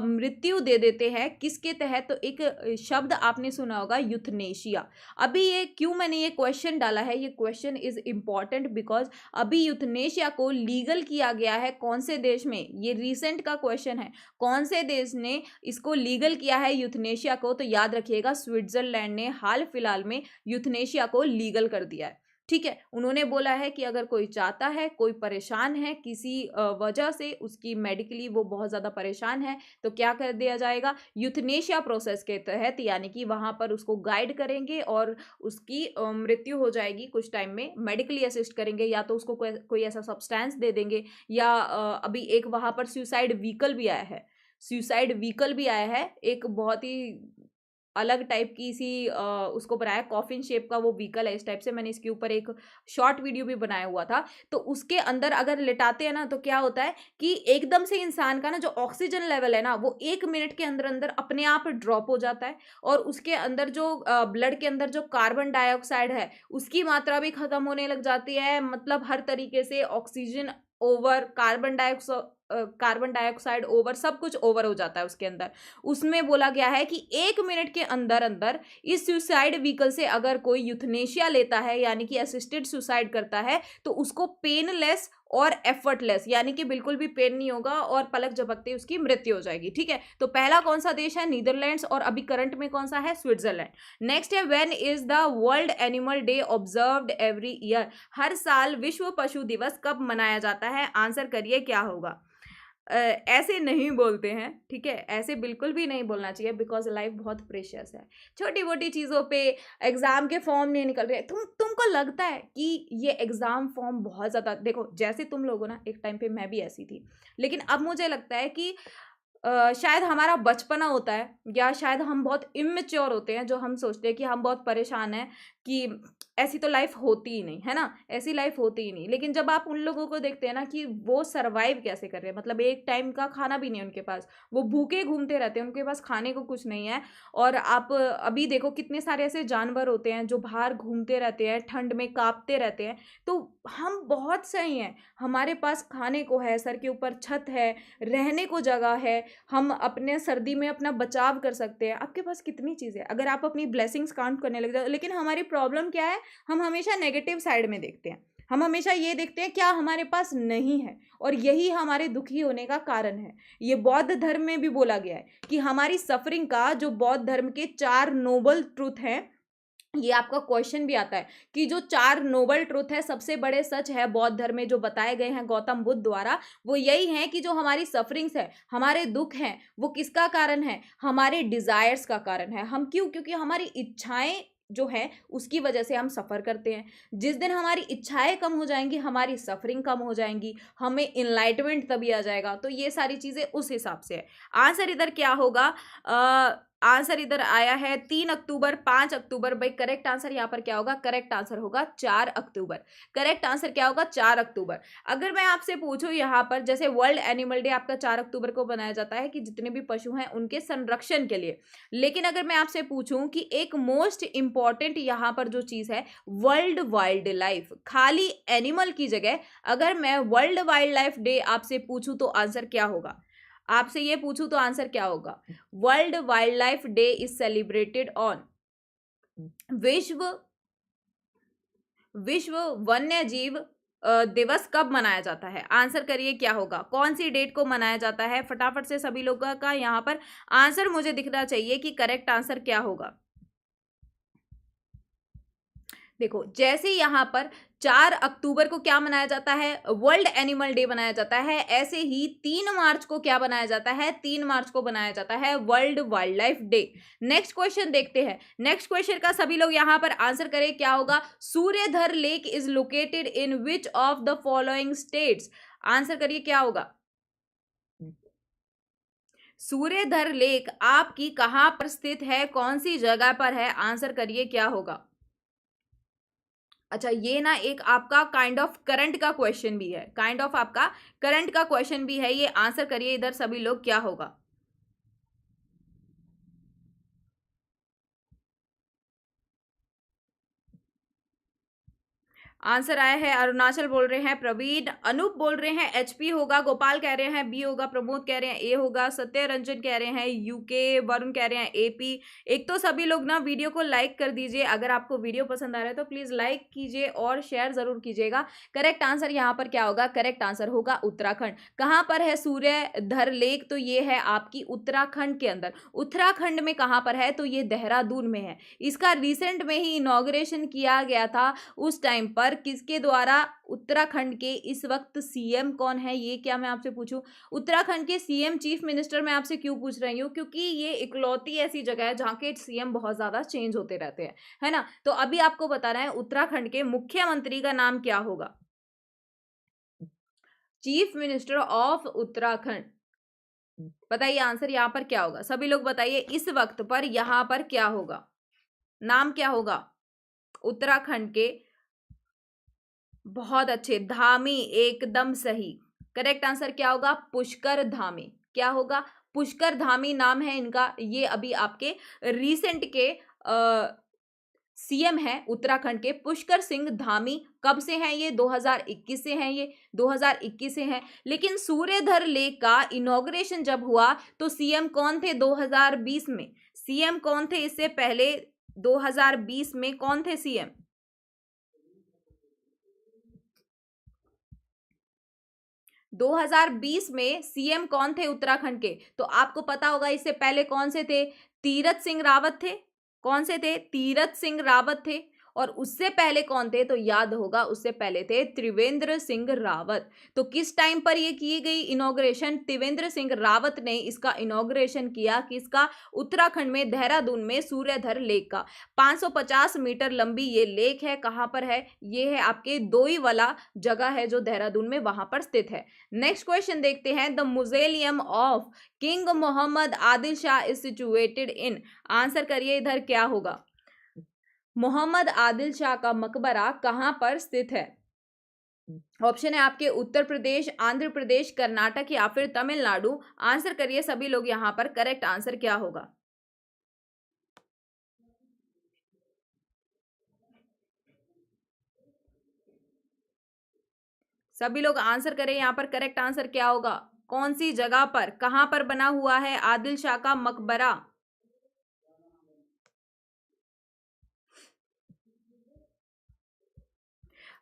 मृत्यु दे देते हैं। किसके तहत, तो एक शब्द आपने सुना होगा, यूथनेशिया। अभी ये क्यों मैंने ये क्वेश्चन डाला है, ये क्वेश्चन इज इंपॉर्टेंट बिकॉज अभी यूथनेशिया को लीगल किया गया है कौन से देश में, ये रिसेंट का क्वेश्चन है, कौन से देश ने इसको लीगल किया है यूथनेशिया को, तो याद रखिएगा स्विट्जरलैंड ने हाल फिलहाल में यूथनेशिया को लीगल कर दिया है, ठीक है। उन्होंने बोला है कि अगर कोई चाहता है, कोई परेशान है किसी वजह से, उसकी मेडिकली वो बहुत ज़्यादा परेशान है, तो क्या कर दिया जाएगा, यूथनेशिया प्रोसेस के तहत, यानी कि वहाँ पर उसको गाइड करेंगे और उसकी मृत्यु हो जाएगी कुछ टाइम में, मेडिकली असिस्ट करेंगे, या तो उसको कोई ऐसा सब्सटेंस दे देंगे, या अभी एक वहाँ पर सुसाइड व्हीकल भी आया है, सुसाइड व्हीकल भी आया है, एक बहुत ही अलग टाइप की सी उसको बनाया, कॉफिन शेप का वो व्हीकल है, इस टाइप से। मैंने इसके ऊपर एक शॉर्ट वीडियो भी बनाया हुआ था। तो उसके अंदर अगर लिटाते हैं ना तो क्या होता है कि एकदम से इंसान का ना जो ऑक्सीजन लेवल है ना वो 1 मिनट के अंदर अंदर अपने आप ड्रॉप हो जाता है, और उसके अंदर जो ब्लड के अंदर जो कार्बन डाइऑक्साइड है उसकी मात्रा भी खत्म होने लग जाती है। मतलब हर तरीके से oxygen over, carbon dioxide over, सब कुछ ओवर हो जाता है उसके अंदर। उसमें बोला गया है कि 1 मिनट के अंदर अंदर इस सुसाइड व्हीकल से अगर कोई यूथनेशिया लेता है, यानी कि असिस्टेड सुसाइड करता है, तो उसको पेनलेस और एफर्टलेस, यानी कि बिल्कुल भी पेन नहीं होगा और पलक झपकते ही उसकी मृत्यु हो जाएगी, ठीक है। तो पहला कौन सा देश है, नीदरलैंड्स, और अभी करंट में कौन सा है, स्विट्जरलैंड। नेक्स्ट है, when is the world animal day observed every year, हर साल विश्व पशु दिवस कब मनाया जाता है, आंसर करिए क्या होगा। ऐसे नहीं बोलते हैं, ठीक है, ऐसे बिल्कुल भी नहीं बोलना चाहिए, बिकॉज लाइफ बहुत प्रेशियस है। छोटी मोटी चीज़ों पे एग्ज़ाम के फॉर्म नहीं निकल रहे, तुमको लगता है कि ये एग्ज़ाम फॉर्म बहुत ज़्यादा, देखो जैसे तुम लोगों ना, एक टाइम पे मैं भी ऐसी थी, लेकिन अब मुझे लगता है कि शायद हमारा बचपना होता है, या शायद हम बहुत इमेच्योर होते हैं, जो हम सोचते हैं कि हम बहुत परेशान हैं कि ऐसी तो लाइफ होती ही नहीं है ना, ऐसी लाइफ होती ही नहीं। लेकिन जब आप उन लोगों को देखते हैं ना कि वो सरवाइव कैसे कर रहे हैं, मतलब एक टाइम का खाना भी नहीं है उनके पास, वो भूखे घूमते रहते हैं, उनके पास खाने को कुछ नहीं है। और आप अभी देखो कितने सारे ऐसे जानवर होते हैं जो बाहर घूमते रहते हैं, ठंड में कांपते रहते हैं। तो हम बहुत सही हैं, हमारे पास खाने को है, सर के ऊपर छत है, रहने को जगह है, हम अपने सर्दी में अपना बचाव कर सकते हैं। आपके पास कितनी चीज़ें हैं, अगर आप अपनी ब्लेसिंग्स काउंट करने लग जाओ। लेकिन हमारी प्रॉब्लम क्या है, हम हमेशा नेगेटिव साइड में देखते हैं, हम हमेशा ये देखते हैं क्या हमारे पास नहीं है, और यही हमारे दुखी होने का कारण है। ये बौद्ध धर्म में भी बोला गया है कि हमारी सफरिंग का, जो बौद्ध धर्म के 4 नोबल ट्रूथ हैं, ये आपका क्वेश्चन भी आता है कि जो 4 नोबल ट्रूथ है, सबसे बड़े सच है बौद्ध धर्म में जो बताए गए हैं गौतम बुद्ध द्वारा, वो यही है कि जो हमारी सफरिंग्स है, हमारे दुख हैं, वो किसका कारण है, हमारे डिजायर्स का कारण है। हम क्यों, क्योंकि हमारी इच्छाएं जो है उसकी वजह से हम सफ़र करते हैं। जिस दिन हमारी इच्छाएं कम हो जाएंगी, हमारी सफरिंग कम हो जाएंगी, हमें इनलाइटमेंट तभी आ जाएगा। तो ये सारी चीज़ें उस हिसाब से है। आंसर इधर क्या होगा, आंसर इधर आया है 3 अक्टूबर, 5 अक्टूबर। भाई करेक्ट आंसर यहाँ पर क्या होगा, करेक्ट आंसर होगा 4 अक्टूबर। करेक्ट आंसर क्या होगा, 4 अक्टूबर। अगर मैं आपसे पूछूं यहाँ पर, जैसे वर्ल्ड एनिमल डे आपका 4 अक्टूबर को बनाया जाता है कि जितने भी पशु हैं उनके संरक्षण के लिए। लेकिन अगर मैं आपसे पूछूं कि एक मोस्ट इंपॉर्टेंट यहाँ पर जो चीज है, वर्ल्ड वाइल्ड लाइफ, खाली एनिमल की जगह अगर मैं वर्ल्ड वाइल्ड लाइफ डे आपसे पूछूं तो आंसर क्या होगा, आपसे ये पूछूं तो आंसर क्या होगा। World wild life day is celebrated on, विश्व विश्व वन्य जीव दिवस कब मनाया जाता है। आंसर करिए क्या होगा, कौन सी डेट को मनाया जाता है। फटाफट से सभी लोगों का यहाँ पर आंसर मुझे दिखना चाहिए कि करेक्ट आंसर क्या होगा। देखो जैसे यहाँ पर 4 अक्टूबर को क्या मनाया जाता है, वर्ल्ड एनिमल डे मनाया जाता है, ऐसे ही 3 मार्च को क्या बनाया जाता है, 3 मार्च को बनाया जाता है world wild life day. Next question देखते हैं, नेक्स्ट क्वेश्चन का सभी लोग यहाँ पर आंसर करें क्या होगा। Suryadhar lake is located in which of the following states. Answer करिए क्या होगा। सूर्यधर लेक आपकी कहां पर स्थित है, कौन सी जगह पर है, आंसर करिए क्या होगा। अच्छा ये ना एक आपका काइंड ऑफ करंट का क्वेश्चन भी है, काइंड ऑफ आपका करंट का क्वेश्चन भी है ये। आंसर करिए इधर सभी लोग क्या होगा। आंसर आया है अरुणाचल बोल रहे हैं, प्रवीण, अनूप बोल रहे हैं एचपी होगा, गोपाल कह रहे हैं बी होगा, प्रमोद कह रहे हैं ए होगा, सत्य रंजन कह रहे हैं यूके, वरुण कह रहे हैं एपी। एक तो सभी लोग ना वीडियो को लाइक कर दीजिए, अगर आपको वीडियो पसंद आ रहा है तो प्लीज लाइक कीजिए और शेयर जरूर कीजिएगा। करेक्ट आंसर यहाँ पर क्या होगा, करेक्ट आंसर होगा उत्तराखंड। कहाँ पर है सूर्यधर लेक, तो ये है आपकी उत्तराखंड के अंदर। उत्तराखंड में कहाँ पर है, तो ये देहरादून में है। इसका रिसेंट में ही इनॉग्रेशन किया गया था, उस टाइम पर किसके द्वारा। उत्तराखंड के इस वक्त सीएम कौन है, ये क्या मैं आपसे पूछूं। उत्तराखंड के सीएम चीफ मिनिस्टर मैं आपसे क्यों पूछ रही हूँ, क्योंकि ये इकलौती ऐसी जगह है जहाँ के सीएम बहुत ज्यादा चेंज होते रहते हैं, है ना। तो अभी आपको बताना है उत्तराखंड के मुख्यमंत्री का नाम क्या होगा। चीफ मिनिस्टर ऑफ उत्तराखंड, बताइए आंसर यहाँ पर क्या होगा। सभी लोग बताइए इस वक्त पर यहाँ पर क्या होगा, नाम क्या होगा उत्तराखंड के। बहुत अच्छे, धामी, एकदम सही। करेक्ट आंसर क्या होगा, पुष्कर धामी। क्या होगा, पुष्कर धामी नाम है इनका। ये अभी आपके रिसेंट के सीएम है उत्तराखंड के, पुष्कर सिंह धामी। कब से हैं ये, 2021 से हैं ये, 2021 से हैं। लेकिन सूर्यधर लेक का इनॉग्रेशन जब हुआ तो सीएम कौन थे 2020 में, सीएम कौन थे इससे पहले 2020 में कौन थे सीएम। 2020 में सीएम कौन थे उत्तराखंड के, तो आपको पता होगा इससे पहले कौन से थे, तीरथ सिंह रावत थे। कौन से थे, तीरथ सिंह रावत थे। और उससे पहले कौन थे, तो याद होगा उससे पहले थे त्रिवेंद्र सिंह रावत। तो किस टाइम पर ये की गई इनॉग्रेशन, त्रिवेंद्र सिंह रावत ने इसका इनॉग्रेशन किया, किसका, उत्तराखंड में देहरादून में सूर्यधर लेक का। 550 मीटर लंबी ये लेक है, कहां पर है, ये है आपके दोई वाला जगह है जो देहरादून में वहां पर स्थित है। नेक्स्ट क्वेश्चन देखते हैं, the museum of king Mohammed Adil Shah is situated in, answer करिए इधर क्या होगा, मोहम्मद आदिल शाह का मकबरा कहां पर स्थित है। ऑप्शन है आपके उत्तर प्रदेश, आंध्र प्रदेश, कर्नाटक या फिर तमिलनाडु। आंसर करिए सभी लोग, यहां पर करेक्ट आंसर क्या होगा। सभी लोग आंसर करें, यहां पर करेक्ट आंसर क्या होगा, कौन सी जगह पर, कहां पर बना हुआ है आदिल शाह का मकबरा।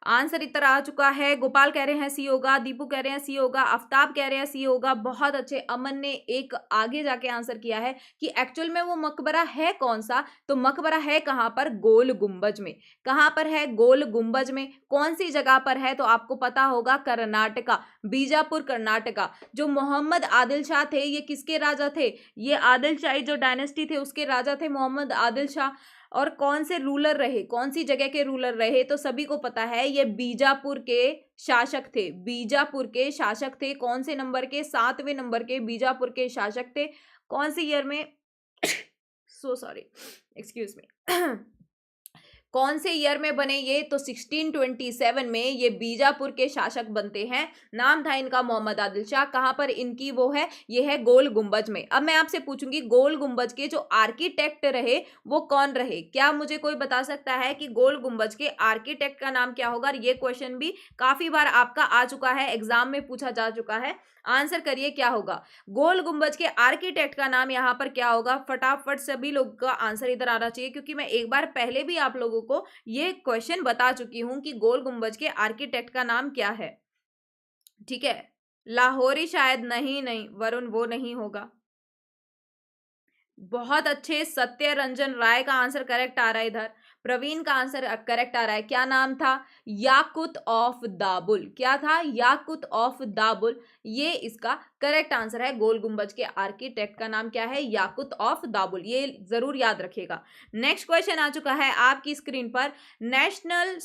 आंसर इतना आ चुका है, गोपाल कह रहे हैं सी होगा, दीपू कह रहे हैं सी होगा, आफ्ताब कह रहे हैं सी होगा, बहुत अच्छे। अमन ने एक आगे जाके आंसर किया है कि एक्चुअल में वो मकबरा है कौन सा, तो मकबरा है कहां पर, गोल गुंबज में। कहां पर है, गोल गुंबज में। कौन सी जगह पर है, तो आपको पता होगा कर्नाटका, बीजापुर कर्नाटका। जो मोहम्मद आदिल शाह थे ये किसके राजा थे, ये आदिल शाही जो डायनेस्टी थे उसके राजा थे मोहम्मद आदिल शाह। और कौन से रूलर रहे, कौन सी जगह के रूलर रहे, तो सभी को पता है ये बीजापुर के शासक थे, बीजापुर के शासक थे। कौन से नंबर के, 7वें नंबर के बीजापुर के शासक थे। कौन से ईयर में सो सॉरी, एक्सक्यूज मी कौन से ईयर में बने ये, तो 1627 में ये बीजापुर के शासक बनते हैं। नाम था इनका मोहम्मद आदिल शाह। कहां पर इनकी वो है, ये है गोल गुंबज में। अब मैं आपसे पूछूंगी गोल गुंबज के जो आर्किटेक्ट रहे वो कौन रहे, क्या मुझे कोई बता सकता है कि गोल गुंबज के आर्किटेक्ट का नाम क्या होगा। ये क्वेश्चन भी काफी बार आपका आ चुका है, एग्जाम में पूछा जा चुका है। आंसर करिए क्या होगा, गोल गुंबज के आर्किटेक्ट का नाम यहां पर क्या होगा। फटाफट सभी लोग का आंसर इधर आना चाहिए, क्योंकि मैं एक बार पहले भी आप लोगों को ये क्वेश्चन बता चुकी हूं कि गोल गुंबज के आर्किटेक्ट का नाम क्या है। ठीक है, लाहौरी शायद, नहीं नहीं वरुण वो नहीं होगा। बहुत अच्छे, सत्य रंजन राय का आंसर करेक्ट आ रहा है इधर। प्रवीण का आंसर करेक्ट आ रहा है, क्या नाम था, याकुत ऑफ दाबुल। क्या था, याकुत ऑफ दाबुल। ये इसका करेक्ट आंसर है। गोल गुंबज के आर्किटेक्ट का नाम क्या है, याकुत ऑफ दाबुल। ये जरूर याद रखिएगा। नेक्स्ट क्वेश्चन आ चुका है आपकी स्क्रीन पर, national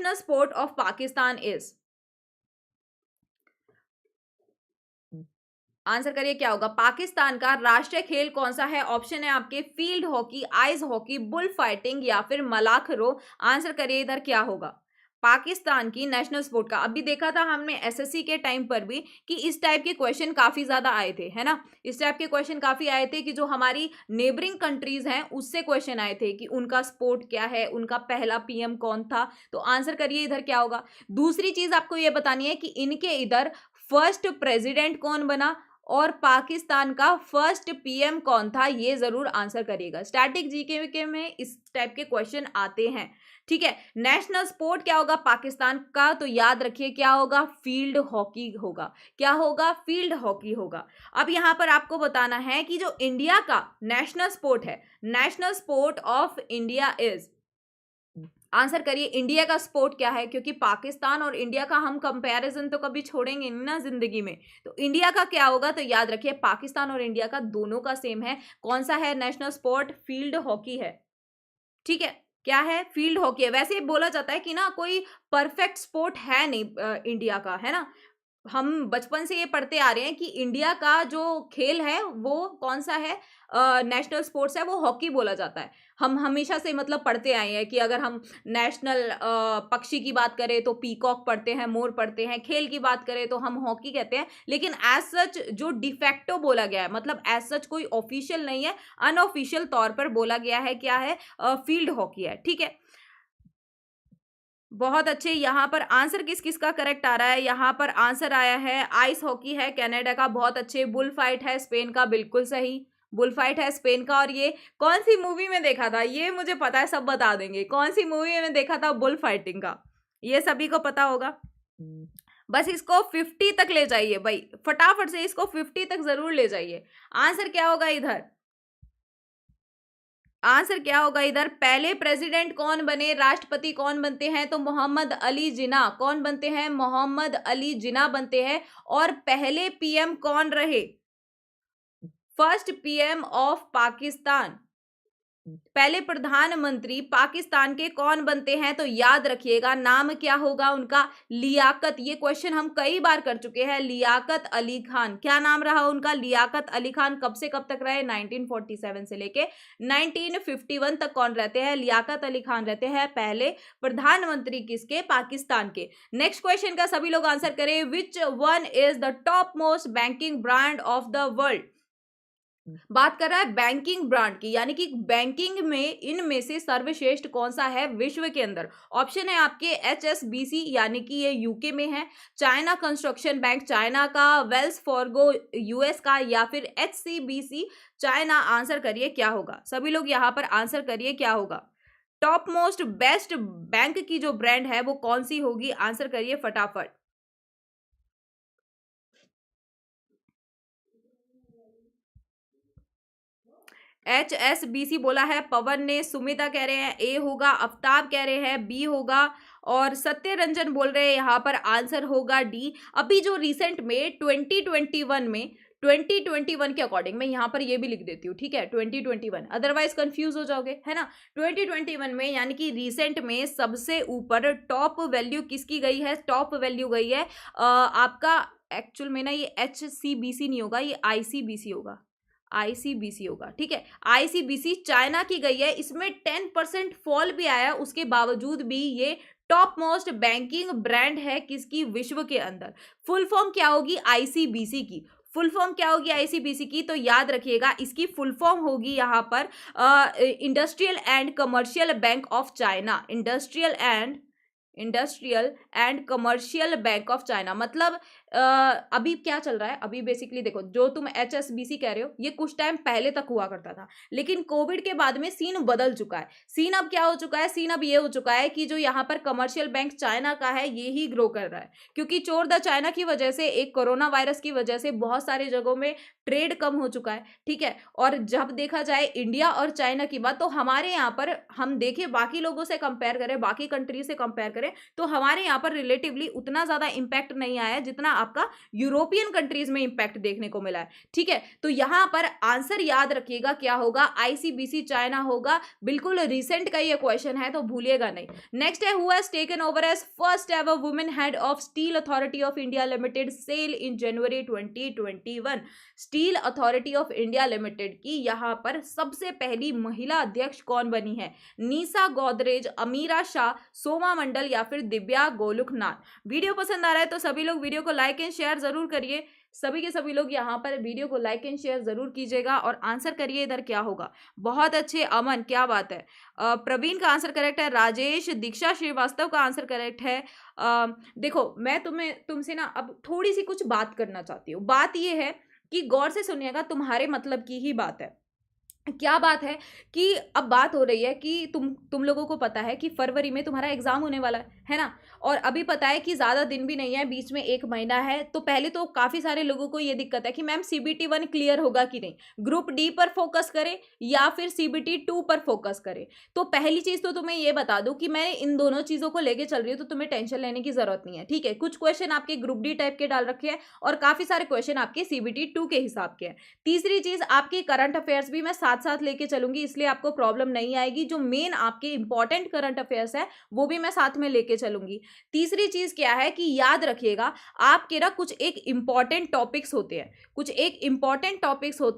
sport of Pakistan is, answer करिए क्या होगा, पाकिस्तान का राष्ट्रीय खेल कौन सा है। ऑप्शन है आपके field hockey, ice hockey, bull fighting या फिर मलाख रो। आंसर करिए इधर क्या होगा, पाकिस्तान की नेशनल स्पोर्ट का। अभी देखा था हमने एसएससी के टाइम पर भी कि इस टाइप के क्वेश्चन काफी ज्यादा आए थे, है ना। इस टाइप के क्वेश्चन काफी आए थे कि जो हमारी नेबरिंग कंट्रीज हैं उससे क्वेश्चन आए थे कि उनका स्पोर्ट क्या है, उनका पहला पीएम कौन था। तो आंसर करिए इधर क्या होगा। दूसरी चीज आपको ये बतानी है कि इनके इधर फर्स्ट प्रेसिडेंट कौन बना और पाकिस्तान का फर्स्ट पीएम कौन था, ये जरूर आंसर करिएगा। स्टैटिक जीके के में इस टाइप के क्वेश्चन आते हैं। ठीक है, नेशनल स्पोर्ट क्या होगा पाकिस्तान का, तो याद रखिए क्या होगा, फील्ड हॉकी होगा। क्या होगा, फील्ड हॉकी होगा। अब यहां पर आपको बताना है कि जो इंडिया का नेशनल स्पोर्ट है, national sport of India is, answer करिए इंडिया का स्पोर्ट क्या है, क्योंकि पाकिस्तान और इंडिया का हम कंपैरिजन तो कभी छोड़ेंगे नहीं ना जिंदगी में। तो इंडिया का क्या होगा, तो याद रखिए पाकिस्तान और इंडिया का दोनों का सेम है। कौन सा है नेशनल स्पोर्ट, फील्ड हॉकी है। ठीक है, क्या है, फील्ड हॉकी है। वैसे बोला जाता है कि ना कोई परफेक्ट स्पोर्ट है नहीं इंडिया का, है ना। हम बचपन से ये पढ़ते आ रहे हैं कि इंडिया का जो खेल है वो कौन सा है, नेशनल स्पोर्ट्स है वो हॉकी बोला जाता है। हम हमेशा से मतलब पढ़ते आए हैं कि अगर हम नेशनल पक्षी की बात करें तो पीकॉक पढ़ते हैं, मोर पढ़ते हैं। खेल की बात करें तो हम हॉकी कहते हैं। लेकिन एज सच जो डिफेक्टो बोला गया है, मतलब एज सच कोई ऑफिशियल नहीं है, अनऑफिशियल तौर पर बोला गया है, क्या है, फील्ड हॉकी है। ठीक है, बहुत अच्छे। यहाँ पर आंसर किस किस का करेक्ट आ रहा है, यहाँ पर आंसर आया है आइस हॉकी है कनाडा का, बहुत अच्छे। बुल फाइट है स्पेन का, बिल्कुल सही, बुल फाइट है स्पेन का। और ये कौन सी मूवी में देखा था, ये मुझे पता है, सब बता देंगे कौन सी मूवी में देखा था बुल फाइटिंग का, ये सभी को पता होगा। बस इसको 50 तक ले जाइए भाई, फटाफट से इसको 50 तक जरूर ले जाइए। आंसर क्या होगा इधर, आंसर क्या होगा इधर? पहले प्रेसिडेंट कौन बने, राष्ट्रपति कौन बनते हैं? तो मोहम्मद अली जिन्ना। कौन बनते हैं? मोहम्मद अली जिन्ना बनते हैं। और पहले पीएम कौन रहे? फर्स्ट पीएम ऑफ पाकिस्तान, पहले प्रधानमंत्री पाकिस्तान के कौन बनते हैं? तो याद रखिएगा नाम क्या होगा उनका? लियाकत। ये क्वेश्चन हम कई बार कर चुके हैं। लियाकत अली खान। क्या नाम रहा उनका? लियाकत अली खान। कब से कब तक रहे? 1947 से लेके 1951 तक कौन रहते हैं? लियाकत अली खान रहते हैं पहले प्रधानमंत्री किसके? पाकिस्तान के। नेक्स्ट क्वेश्चन का सभी लोग आंसर करें। Which one is the top most banking brand of the world? बात कर रहा है बैंकिंग ब्रांड की, यानी कि बैंकिंग में इनमें से सर्वश्रेष्ठ कौन सा है विश्व के अंदर? ऑप्शन है आपके HSBC, यानी कि ये यूके में है, चाइना कंस्ट्रक्शन बैंक चाइना का, वेल्स फॉर्गो यूएस का, या फिर HCBC चाइना। आंसर करिए क्या होगा? सभी लोग यहां पर आंसर करिए क्या होगा? टॉप मोस्ट बेस्ट बैंक की जो ब्रांड है वो कौन सी होगी? आंसर करिए फटाफट। HSBC बोला है पवन ने, सुमिता कह रहे हैं ए होगा, अफ्ताब कह रहे हैं बी होगा, और सत्य रंजन बोल रहे हैं यहाँ पर आंसर होगा डी। अभी जो रिसेंट में 2021 के अकॉर्डिंग, मैं यहाँ पर ये भी लिख देती हूँ, ठीक है, 2021, अदरवाइज कंफ्यूज हो जाओगे, है ना। 2021 में यानी कि रिसेंट में सबसे ऊपर टॉप वैल्यू किसकी गई है? टॉप वैल्यू गई है आपका, एक्चुअल में ना ये HCBC नहीं होगा, ये ICBC होगा, ICBC होगा, ठीक है। ICBC चाइना की गई है, इसमें 10% फॉल भी आया, उसके बावजूद भी ये टॉप मोस्ट बैंकिंग ब्रांड है किसकी? विश्व के अंदर। फुल फॉर्म क्या होगी ICBC की? फुल फॉर्म क्या होगी ICBC की? तो याद रखिएगा इसकी फुल फॉर्म होगी यहाँ पर industrial and commercial bank of China. Industrial and commercial bank of China. मतलब अभी क्या चल रहा है? अभी बेसिकली देखो, जो तुम HSBC कह रहे हो ये कुछ टाइम पहले तक हुआ करता था, लेकिन कोविड के बाद में सीन बदल चुका है। सीन अब क्या हो चुका है? सीन अब ये हो चुका है कि जो यहाँ पर कमर्शियल बैंक चाइना का है ये ही ग्रो कर रहा है, क्योंकि चोर द चाइना की वजह से, एक कोरोना वायरस की वजह से बहुत सारी जगहों में ट्रेड कम हो चुका है, ठीक है। और जब देखा जाए इंडिया और चाइना की बात, तो हमारे यहाँ पर हम देखें, बाकी लोगों से कंपेयर करें, बाकी कंट्री से कंपेयर करें, तो हमारे यहाँ पर रिलेटिवली उतना ज्यादा इंपैक्ट नहीं आया जितना आपका यूरोपियन कंट्रीज में इंपैक्ट देखने को मिला है, ठीक है। तो यहां पर आंसर याद रखिएगा क्या होगा? ICBC चाइना होगा। बिल्कुल रिसेंट का ये क्वेश्चन है तो भूलिएगा नहीं। नेक्स्ट है, who has taken over as first ever women head of steel authority of India limited SAIL in January 2021? Steel authority of India limited की यहां पर सबसे पहली महिला अध्यक्ष कौन बनी है? नीसा गोदरेज, अमीरा शाह, सोमा मंडल, या फिर दिव्या गोलुखनाथ। वीडियो पसंद आ रहा है तो सभी लोग वीडियो को लाइक एंड शेयर जरूर करिए। सभी के सभी लोग यहाँ पर वीडियो को लाइक एंड शेयर जरूर कीजिएगा और आंसर करिए इधर क्या होगा। बहुत अच्छे अमन, क्या बात है। प्रवीण का आंसर करेक्ट है। राजेश, दीक्षा श्रीवास्तव का आंसर करेक्ट है। देखो मैं तुमसे ना अब थोड़ी सी कुछ बात करना चाहती हूँ। बात ये है कि गौर से सुनिएगा, तुम्हारे मतलब की ही बात है। क्या बात है कि अब बात हो रही है कि तुम लोगों को पता है कि फरवरी में तुम्हारा एग्जाम होने वाला है ना, और अभी पता है कि ज्यादा दिन भी नहीं है, बीच में 1 महीना है। तो पहले तो काफी सारे लोगों को ये दिक्कत है कि मैम CBT 1 क्लियर होगा कि नहीं, ग्रुप डी पर फोकस करें या फिर CBT 2 पर फोकस करें। तो पहली चीज तो तुम्हें ये बता दूं कि मैं इन दोनों चीजों को लेके चल रही हूँ, तो तुम्हें टेंशन लेने की जरूरत नहीं है, ठीक है। कुछ क्वेश्चन आपके ग्रुप डी टाइप के डाल रखे हैं और काफी सारे क्वेश्चन आपके CBT 2 के हिसाब के हैं। तीसरी चीज, आपके करंट अफेयर्स भी मैं साथ साथ लेके चलूंगी, इसलिए आपको प्रॉब्लम नहीं आएगी। जो मेन आपके इंपॉर्टेंट करंट अफेयर्स है वो भी मैं साथ में लेके चलूंगी। तीसरी चीज क्या है कि याद रखिएगा, आपके ना कुछ एक इंपॉर्टेंट टॉपिक्स होते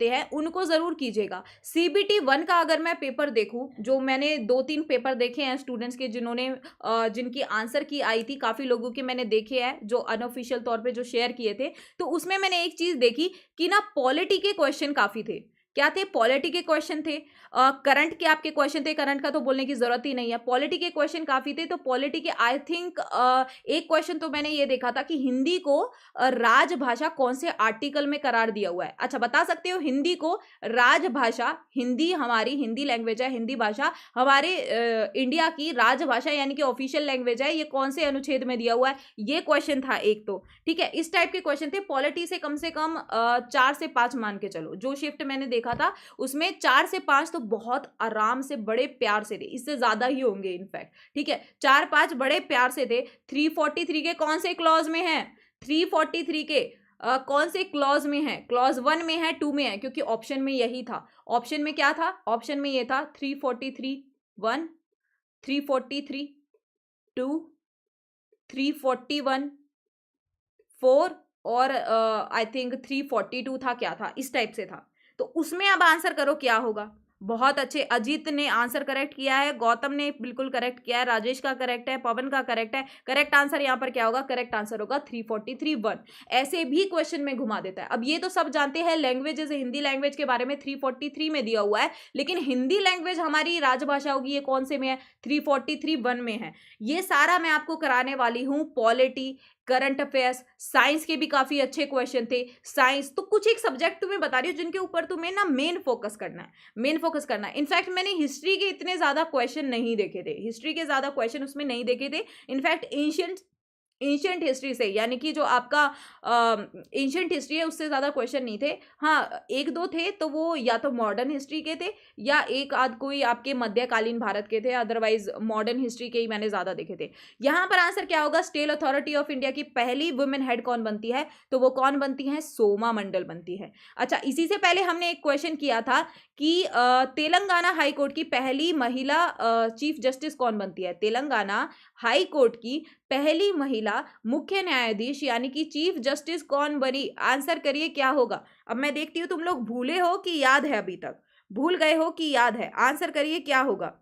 हैं, उनको जरूर कीजिएगा। CBT 1 का अगर मैं पेपर देखूं, जो मैंने 2-3 पेपर देखे हैं स्टूडेंट्स के, जिनकी आंसर की आई थी, काफी लोगों के मैंने देखे हैं जो अनऑफिशियल तौर पे जो शेयर किए थे, तो उसमें मैंने एक चीज देखी कि ना पॉलिटी के क्वेश्चन काफी थे। क्या थे? पॉलिटी के क्वेश्चन थे। करंट के आपके क्वेश्चन थे, करंट का तो बोलने की जरूरत ही नहीं है। पॉलिटी के क्वेश्चन काफी थे। तो पॉलिटी के आई थिंक एक क्वेश्चन तो मैंने ये देखा था कि हिंदी को राजभाषा कौन से आर्टिकल में करार दिया हुआ है। अच्छा, बता सकते हो हिंदी को राजभाषा, हिंदी हमारी हिंदी लैंग्वेज है, हिंदी भाषा हमारे इंडिया की राजभाषा यानी कि ऑफिशियल लैंग्वेज है, ये कौन से अनुच्छेद में दिया हुआ है? ये क्वेश्चन था एक तो, ठीक है। इस टाइप के क्वेश्चन थे। पॉलिटी से कम 4 से 5 मान के चलो, जो शिफ्ट मैंने देखा था उसमें 4 से 5 तो बहुत आराम से बड़े प्यार से थे, इससे ज्यादा ही होंगे इनफैक्ट, ठीक है, 4-5 बड़े प्यार से थे। 343 के कौन से क्लॉज में है? 343 के कौन से क्लॉज में है? क्लॉज 1 में है, 2 में है, क्योंकि ऑप्शन में यही था। ऑप्शन में क्या था? ऑप्शन में ये था 343 1, 343 2, 341 4 और आई थिंक 342 था, क्या था, इस टाइप से था। तो उसमें अब आंसर करो क्या होगा। बहुत अच्छे, अजीत ने आंसर करेक्ट किया है, गौतम ने बिल्कुल करेक्ट किया है, राजेश का करेक्ट है, पवन का करेक्ट है। करेक्ट आंसर यहाँ पर क्या होगा? करेक्ट आंसर होगा 343 1। ऐसे भी क्वेश्चन में घुमा देता है। अब ये तो सब जानते हैं लैंग्वेजेस, हिंदी लैंग्वेज के बारे में 343 में दिया हुआ है, लेकिन हिंदी लैंग्वेज हमारी राजभाषा होगी, ये कौन से में है? 343 1 में है। ये सारा मैं आपको कराने वाली हूँ। पॉलिटी, करंट अफेयर्स, साइंस के भी काफी अच्छे क्वेश्चन थे। साइंस तो कुछ एक सब्जेक्ट तुम्हें बता रही हूँ जिनके ऊपर तुम्हें ना मेन फोकस करना है, मेन फोकस करना है। इनफैक्ट मैंने हिस्ट्री के इतने ज्यादा क्वेश्चन नहीं देखे थे, हिस्ट्री के ज्यादा क्वेश्चन उसमें नहीं देखे थे। इनफैक्ट एंशियंट हिस्ट्री से, यानी कि जो आपका एंशियंट हिस्ट्री है उससे ज़्यादा क्वेश्चन नहीं थे। हाँ, एक दो थे, तो वो या तो मॉडर्न हिस्ट्री के थे या एक आध कोई आपके मध्यकालीन भारत के थे, अदरवाइज मॉडर्न हिस्ट्री के ही मैंने ज़्यादा देखे थे। यहाँ पर आंसर क्या होगा? स्टील अथॉरिटी ऑफ इंडिया की पहली वुमेन हेड कौन बनती है? तो वो कौन बनती है? सोमा मंडल बनती है। अच्छा, इसी से पहले हमने एक क्वेश्चन किया था कि तेलंगाना हाई कोर्ट की पहली महिला चीफ जस्टिस कौन बनती है? तेलंगाना हाई कोर्ट की पहली महिला मुख्य न्यायाधीश यानी कि चीफ जस्टिस कौन बनी? आंसर करिए क्या होगा। अब मैं देखती हूँ तुम लोग भूले हो कि याद है, अभी तक भूल गए हो कि याद है। आंसर करिए क्या होगा,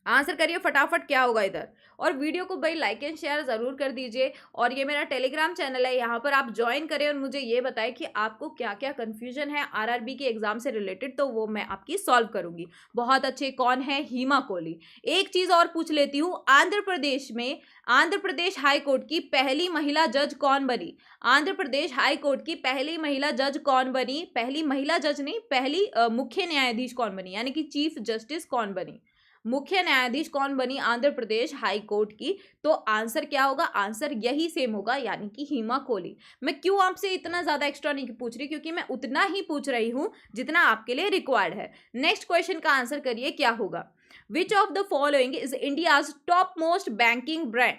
आंसर करिए फटाफट क्या होगा इधर। और वीडियो को भाई लाइक एंड शेयर जरूर कर दीजिए। और ये मेरा टेलीग्राम चैनल है, यहाँ पर आप ज्वाइन करें और मुझे ये बताएं कि आपको क्या क्या कंफ्यूजन है आरआरबी के एग्जाम से रिलेटेड, तो वो मैं आपकी सॉल्व करूंगी। बहुत अच्छे, कौन है? हिमा कोहली। एक चीज और पूछ लेती हूँ, आंध्र प्रदेश में आंध्र प्रदेश हाई कोर्ट की पहली महिला जज कौन बनी? आंध्र प्रदेश हाई कोर्ट की पहली महिला जज कौन बनी? पहली महिला जज नहीं, पहली मुख्य न्यायाधीश कौन बनी, यानी कि चीफ जस्टिस कौन बनी, मुख्य न्यायाधीश कौन बनी आंध्र प्रदेश हाई कोर्ट की? तो आंसर क्या होगा? आंसर यही सेम होगा, यानी कि हिमा कोहली। मैं क्यों आपसे इतना ज्यादा एक्स्ट्रा नहीं पूछ रही, क्योंकि मैं उतना ही पूछ रही हूं जितना आपके लिए रिक्वायर्ड है। नेक्स्ट क्वेश्चन का आंसर करिए क्या होगा। Which of the following is India's top most banking brand?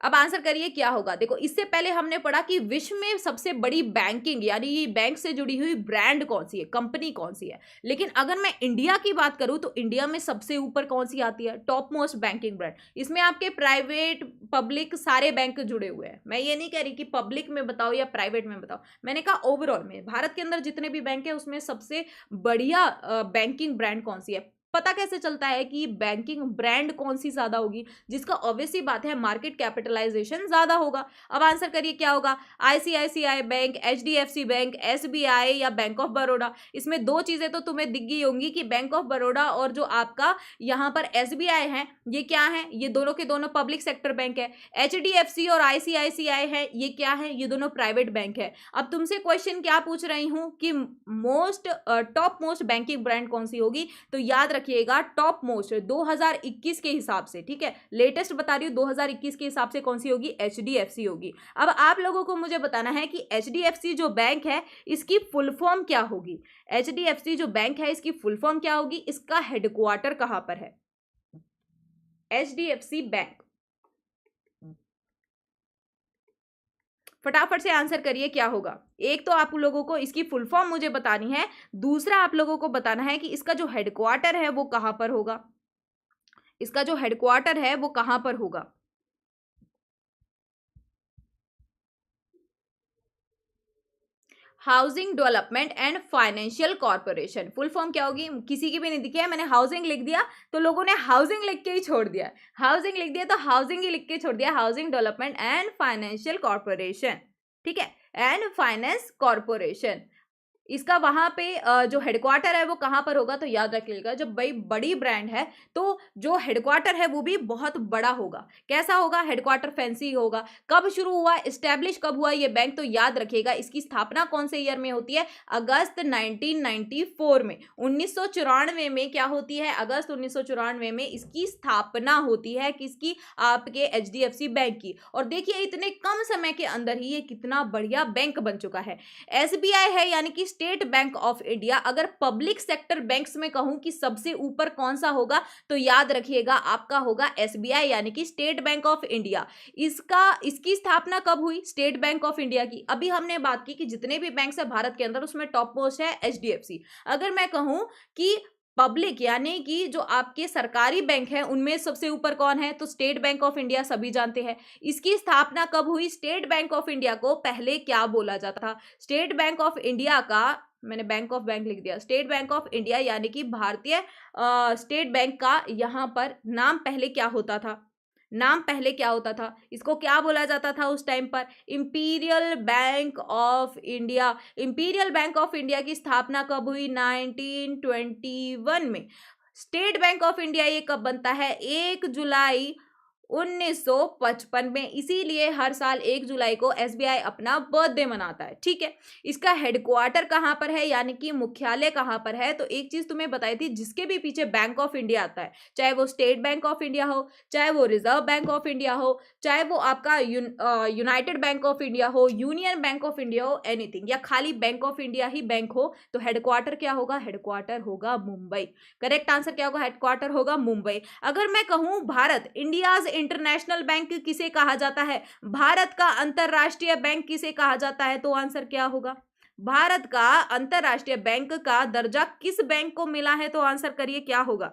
अब आंसर करिए क्या होगा। देखो, इससे पहले हमने पढ़ा कि विश्व में सबसे बड़ी बैंकिंग यानी बैंक से जुड़ी हुई ब्रांड कौन सी है, कंपनी कौन सी है। लेकिन अगर मैं इंडिया की बात करूं तो इंडिया में सबसे ऊपर कौन सी आती है? Top most banking brand. इसमें आपके प्राइवेट पब्लिक सारे बैंक जुड़े हुए हैं। मैं ये नहीं कह रही कि पब्लिक में बताओ या प्राइवेट में बताओ, मैंने कहा ओवरऑल में भारत के अंदर जितने भी बैंक है उसमें सबसे बढ़िया बैंकिंग ब्रांड कौन सी है। पता कैसे चलता है कि बैंकिंग ब्रांड कौन सी ज्यादा होगी? जिसका ऑब्वियसली बात है मार्केट कैपिटलाइजेशन ज्यादा होगा। अब आंसर करिए क्या होगा। ICICI bank, HDFC bank, SBI या बैंक ऑफ बड़ौदा। इसमें दो चीजें तो तुम्हें दिख गई होंगी कि बैंक ऑफ बड़ौदा और जो आपका यहाँ पर एसबीआई है, ये क्या है? ये दोनों के दोनों पब्लिक सेक्टर बैंक है। एचडीएफसी और आईसीआईसीआई है, ये क्या है? ये दोनों प्राइवेट बैंक है। अब तुमसे क्वेश्चन क्या पूछ रही हूँ कि टॉप मोस्ट बैंकिंग ब्रांड कौन सी होगी? तो याद रखिएगा टॉप मोस्ट 2021 के हिसाब से, ठीक है, लेटेस्ट बता रही हूं 2021 के हिसाब से कौन सी होगी? एचडीएफसी होगी। अब आप लोगों को मुझे बताना है कि एचडीएफसी जो बैंक है इसकी फुल फॉर्म क्या होगी। एचडीएफसी जो बैंक है इसकी फुल फॉर्म क्या होगी, इसका हेडक्वार्टर कहां पर है? एचडीएफसी बैंक, फटाफट से आंसर करिए क्या होगा। एक तो आप लोगों को इसकी फुल फॉर्म मुझे बतानी है, दूसरा आप लोगों को बताना है कि इसका जो हेडक्वार्टर है वो कहां पर होगा, इसका जो हेडक्वार्टर है वो कहां पर होगा। Housing development and financial corporation, full form क्या होगी? किसी की भी नहीं दिखी है, मैंने हाउसिंग लिख दिया तो लोगों ने हाउसिंग लिख के ही छोड़ दिया, हाउसिंग लिख दिया तो हाउसिंग ही लिख के छोड़ दिया। Housing development and financial corporation, ठीक है, एंड फाइनेंस कॉर्पोरेशन। इसका वहां पे जो हेडक्वार्टर है वो कहां पर होगा? तो याद रखिएगा जब भाई बड़ी ब्रांड है तो जो हेडक्वार्टर है वो भी बहुत बड़ा होगा। कैसा होगा? हेडक्वार्टर फैंसी होगा। कब शुरू हुआ, एस्टेब्लिश कब हुआ ये बैंक? तो याद रखिएगा इसकी स्थापना कौन से ईयर में होती है? अगस्त 1994 में, 1994 में क्या होती है? अगस्त 1994 में इसकी स्थापना होती है। किसकी? आपके एचडीएफसी बैंक की। और देखिए इतने कम समय के अंदर ही ये कितना बढ़िया बैंक बन चुका है। एसबीआई है यानी कि स्टेट बैंक ऑफ इंडिया। अगर पब्लिक सेक्टर बैंक्स में कहूं कि सबसे ऊपर कौन सा होगा तो याद रखिएगा आपका होगा एसबीआई यानी कि स्टेट बैंक ऑफ इंडिया। इसकी स्थापना कब हुई स्टेट बैंक ऑफ इंडिया की? अभी हमने बात की कि जितने भी बैंक है भारत के अंदर उसमें टॉप मोस्ट है एचडीएफसी। अगर मैं कहूं कि पब्लिक यानी कि जो आपके सरकारी बैंक है उनमें सबसे ऊपर कौन है तो स्टेट बैंक ऑफ इंडिया, सभी जानते हैं। इसकी स्थापना कब हुई? स्टेट बैंक ऑफ इंडिया को पहले क्या बोला जाता था? स्टेट बैंक ऑफ इंडिया का, मैंने बैंक ऑफ बैंक लिख दिया, स्टेट बैंक ऑफ इंडिया यानी कि भारतीय स्टेट बैंक का यहां पर नाम पहले क्या होता था? नाम पहले क्या होता था? इसको क्या बोला जाता था उस टाइम पर? Imperial bank of India. Imperial bank of India की स्थापना कब हुई? 1921 में। स्टेट बैंक ऑफ इंडिया ये कब बनता है? 1 जुलाई 1955 में। इसीलिए हर साल 1 जुलाई को एसबीआई अपना बर्थडे मनाता है। ठीक है, इसका हेडक्वार्टर कहां पर है यानी कि मुख्यालय कहां पर है? तो एक चीज तुम्हें बताई थी, जिसके भी पीछे बैंक ऑफ इंडिया आता है, चाहे वो स्टेट बैंक ऑफ इंडिया हो, चाहे वो रिजर्व बैंक ऑफ इंडिया हो, चाहे वो आपका यूनाइटेड बैंक ऑफ इंडिया हो, यूनियन बैंक ऑफ इंडिया हो, एनीथिंग, या खाली bank of India he bank हो, तो हेडक्वार्टर क्या होगा? हेडक्वार्टर होगा मुंबई। करेक्ट आंसर क्या होगा? हेडक्वार्टर होगा मुंबई। अगर मैं कहूं भारत इंडियाज इंटरनेशनल बैंक किसे कहा जाता है? भारत का अंतरराष्ट्रीय बैंक किसे कहा जाता है? तो आंसर क्या होगा? भारत का अंतरराष्ट्रीय बैंक का दर्जा किस बैंक को मिला है? तो आंसर करिए क्या होगा?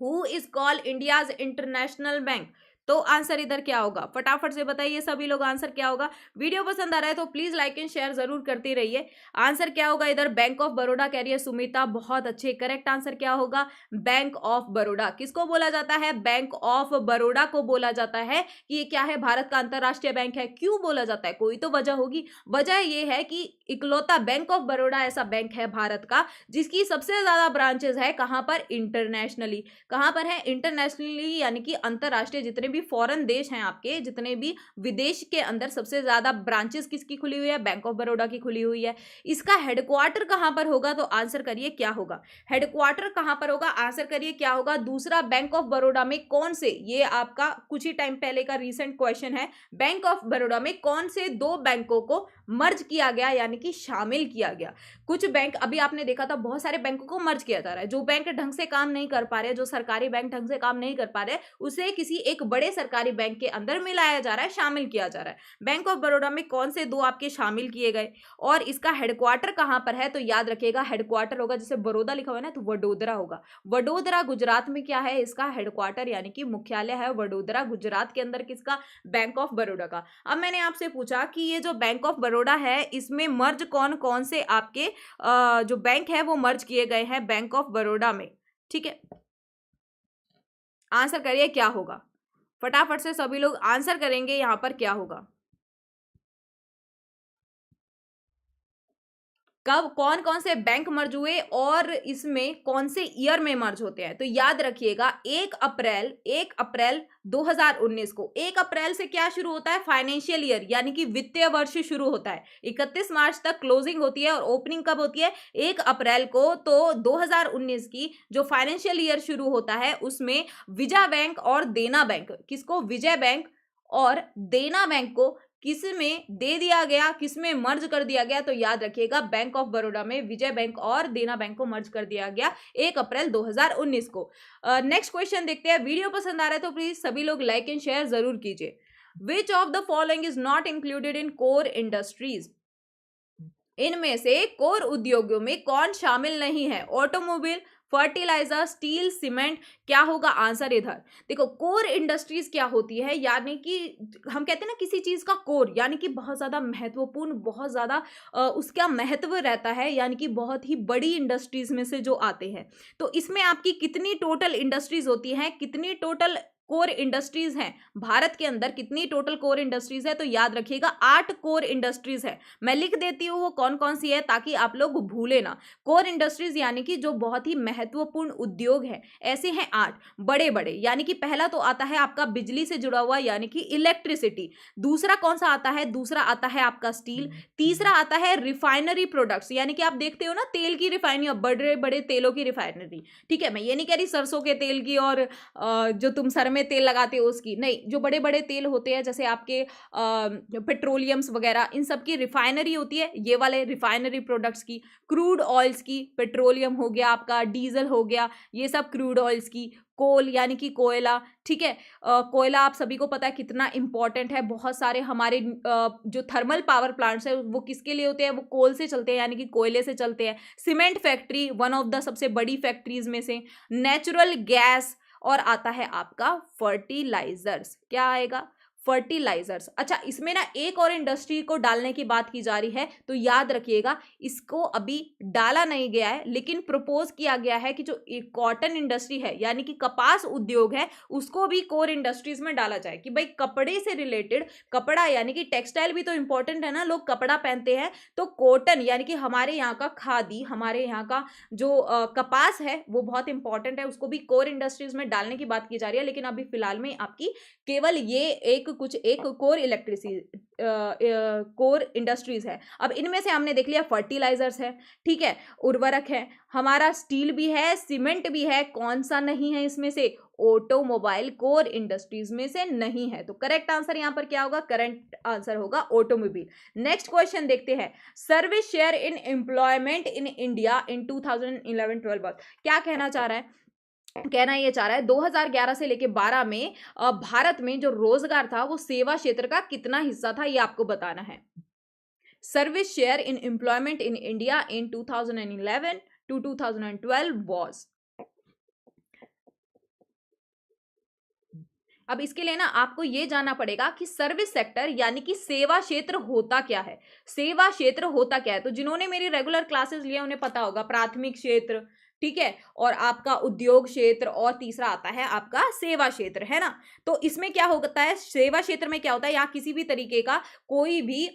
Who is called India's international bank? तो आंसर इधर क्या होगा? फटाफट से बताइए सभी लोग, आंसर क्या होगा? वीडियो पसंद आ रहा है तो प्लीज लाइक एंड शेयर जरूर करते रहिए। आंसर क्या होगा इधर? Bank of Baroda. कह रही है सुमिता, बहुत अच्छे। करेक्ट आंसर क्या होगा? Bank of Baroda. किसको बोला जाता है? बैंक ऑफ बड़ौदा को बोला जाता है कि ये क्या है? भारत का अंतरराष्ट्रीय बैंक है। क्यों बोला जाता है? कोई तो वजह होगी। वजह यह है कि इकलौता बैंक ऑफ बड़ौदा ऐसा बैंक है भारत का जिसकी सबसे ज्यादा ब्रांचेस है। कहां पर? इंटरनेशनली। कहां पर है? इंटरनेशनली यानी कि अंतरराष्ट्रीय, जितने भी फॉरेन देश हैं आपके, जितने भी विदेश के अंदर सबसे ज्यादा ब्रांचेस किसकी खुली हुई है? बैंक ऑफ बड़ौदा की खुली हुई है। इसका हेडक्वार्टर कहां पर होगा? तो आंसर करिए क्या होगा? हेडक्वार्टर कहां पर होगा? आंसर करिए क्या होगा? दूसरा, बैंक ऑफ बड़ौदा में कौन से, ये आपका कुछ ही टाइम पहले का रीसेंट क्वेश्चन है, बैंक ऑफ बड़ौदा में कौन से 2 बैंकों को मर्ज किया गया यानी कि शामिल किया गया? कुछ बैंक, अभी आपने देखा था बहुत सारे बैंकों को मर्ज किया जा रहा है। जो बैंक ढंग से काम नहीं कर पा रहे, जो सरकारी बैंक ढंग से काम नहीं कर पा रहे, उसे किसी एक बड़े सरकारी बैंक के अंदर मिलाया जा रहा है, शामिल किया जा रहा है। बैंक ऑफ बड़ौदा में कौन से 2 आपके शामिल किए गए और इसका हेडक्वार्टर कहां पर है? तो याद रखिएगा हेडक्वार्टर होगा, जैसे बड़ौदा लिखा हुआ है ना, तो वडोदरा होगा। वडोदरा गुजरात में क्या है? इसका हेडक्वार्टर यानी कि मुख्यालय है वडोदरा, गुजरात के अंदर। किसका? बैंक ऑफ बड़ौदा का। अब मैंने आपसे पूछा कि ये जो बैंक ऑफ बड़ौदा है इसमें मर्ज कौन कौन से आपके जो बैंक है वो मर्ज किए गए हैं बैंक ऑफ बड़ौदा में। ठीक है, आंसर करिए क्या होगा? फटाफट से सभी लोग आंसर करेंगे यहां पर क्या होगा? कब कौन कौन से बैंक मर्ज हुए और इसमें कौन से ईयर में मर्ज होते हैं? तो याद रखिएगा 1 अप्रैल 2019 को। 1 अप्रैल से क्या शुरू होता है? फाइनेंशियल ईयर यानी कि वित्तीय वर्ष शुरू होता है। 31 मार्च तक क्लोजिंग होती है और ओपनिंग कब होती है? 1 अप्रैल को। तो 2019 की जो फाइनेंशियल ईयर शुरू होता है उसमें विजय बैंक और देना बैंक, किसको? विजय बैंक और देना बैंक को किस में दे दिया गया, किस में मर्ज कर दिया गया? तो याद रखिएगा बैंक ऑफ बड़ौदा में विजय बैंक और देना बैंक को मर्ज कर दिया गया 1 अप्रैल 2019 को। नेक्स्ट क्वेश्चन देखते हैं। वीडियो पसंद आ रहा है तो प्लीज सभी लोग लाइक एंड शेयर जरूर कीजिए। Which of the following is not included in core industries? इनमें से कोर उद्योगों में कौन शामिल नहीं है? Automobile, fertiliser, steel, cement. क्या होगा आंसर इधर? देखो कोर इंडस्ट्रीज क्या होती है, यानी कि हम कहते हैं ना किसी चीज का कोर, यानी कि बहुत ज्यादा महत्वपूर्ण, बहुत ज्यादा उसका महत्व रहता है, यानी कि बहुत ही बड़ी इंडस्ट्रीज में से जो आते हैं। तो इसमें आपकी कितनी टोटल इंडस्ट्रीज होती हैं, कितनी टोटल कोर इंडस्ट्रीज हैं भारत के अंदर? कितनी टोटल कोर इंडस्ट्रीज है? तो याद रखिएगा 8 कोर इंडस्ट्रीज है। मैं लिख देती हूँ वो कौन कौन सी है ताकि आप लोग भूले ना। कोर इंडस्ट्रीज यानी कि जो बहुत ही महत्वपूर्ण उद्योग है, ऐसे हैं 8 बड़े बड़े। यानी कि पहला तो आता है आपका बिजली से जुड़ा हुआ यानी कि इलेक्ट्रिसिटी। दूसरा कौन सा आता है? दूसरा आता है आपका स्टील। तीसरा आता है रिफाइनरी प्रोडक्ट्स, यानी कि आप देखते हो ना तेल की रिफाइनरी, बड़े बड़े तेलों की रिफाइनरी। ठीक है, मैं ये नहीं कह रही सरसों के तेल की और जो तुम सर में तेल लगाते हो उसकी नहीं, जो बड़े बड़े तेल होते हैं जैसे आपके पेट्रोलियम्स वगैरह, इन सब की रिफाइनरी होती है, ये वाले रिफाइनरी प्रोडक्ट्स की, क्रूड ऑयल्स की, पेट्रोलियम हो गया आपका, डीजल हो गया, ये सब क्रूड ऑयल्स की, कोल यानी कि कोयला, ठीक है। कोयला आप सभी को पता है कितना इंपॉर्टेंट है, बहुत सारे हमारे जो थर्मल पावर प्लांट्स है वो किसके लिए होते हैं, वो कोल से चलते हैं यानी कि कोयले से चलते हैं। Cement factory one of the सबसे बड़ी फैक्ट्रीज में से, नेचुरल गैस, और आता है आपका फर्टिलाइजर्स, क्या आएगा, फर्टिलाइजर्स। अच्छा, इसमें ना एक और इंडस्ट्री को डालने की बात की जा रही है, तो याद रखिएगा इसको अभी डाला नहीं गया है, लेकिन प्रपोज किया गया है कि जो कॉटन इंडस्ट्री है यानी कि कपास उद्योग है उसको भी कोर इंडस्ट्रीज में डाला जाए, कि भाई कपड़े से रिलेटेड, कपड़ा यानी कि टेक्सटाइल भी तो इंपॉर्टेंट है ना, लोग कपड़ा पहनते हैं, तो कॉटन यानी कि हमारे यहाँ का खादी, हमारे यहाँ का जो कपास है वो बहुत इंपॉर्टेंट है, उसको भी कोर इंडस्ट्रीज में डालने की बात की जा रही है। लेकिन अभी फिलहाल में आपकी केवल ये एक कोर इलेक्ट्रिसिटी कोर इंडस्ट्रीज है। अब इनमें से हमने देख लिया फर्टिलाइजर्स है, ठीक है, उर्वरक है, हमारा स्टील भी है, सीमेंट भी है, कौन सा नहीं है इसमें से, ऑटोमोबाइल कोर इंडस्ट्रीज में से नहीं है। तो करेक्ट आंसर यहां पर क्या होगा, करेक्ट आंसर होगा ऑटोमोबाइल। नेक्स्ट क्वेश्चन देखते हैं, service share in employment in India in 2011-12। क्या कहना चाह रहा है, कहना ये चाह रहा है 2011 से लेके 12 में भारत में जो रोजगार था वो सेवा क्षेत्र का कितना हिस्सा था, ये आपको बताना है। Service share in employment in India in 2011 to 2012 was। अब इसके लिए ना आपको ये जानना पड़ेगा कि सर्विस सेक्टर यानी कि सेवा क्षेत्र होता क्या है, सेवा क्षेत्र होता क्या है। तो जिन्होंने मेरी रेगुलर क्लासेस लिया उन्हें पता होगा, प्राथमिक क्षेत्र, ठीक है, और आपका उद्योग क्षेत्र, और तीसरा आता है आपका सेवा क्षेत्र, है ना। तो इसमें क्या होता है, सेवा क्षेत्र में क्या होता है, यहाँ किसी भी तरीके का कोई भी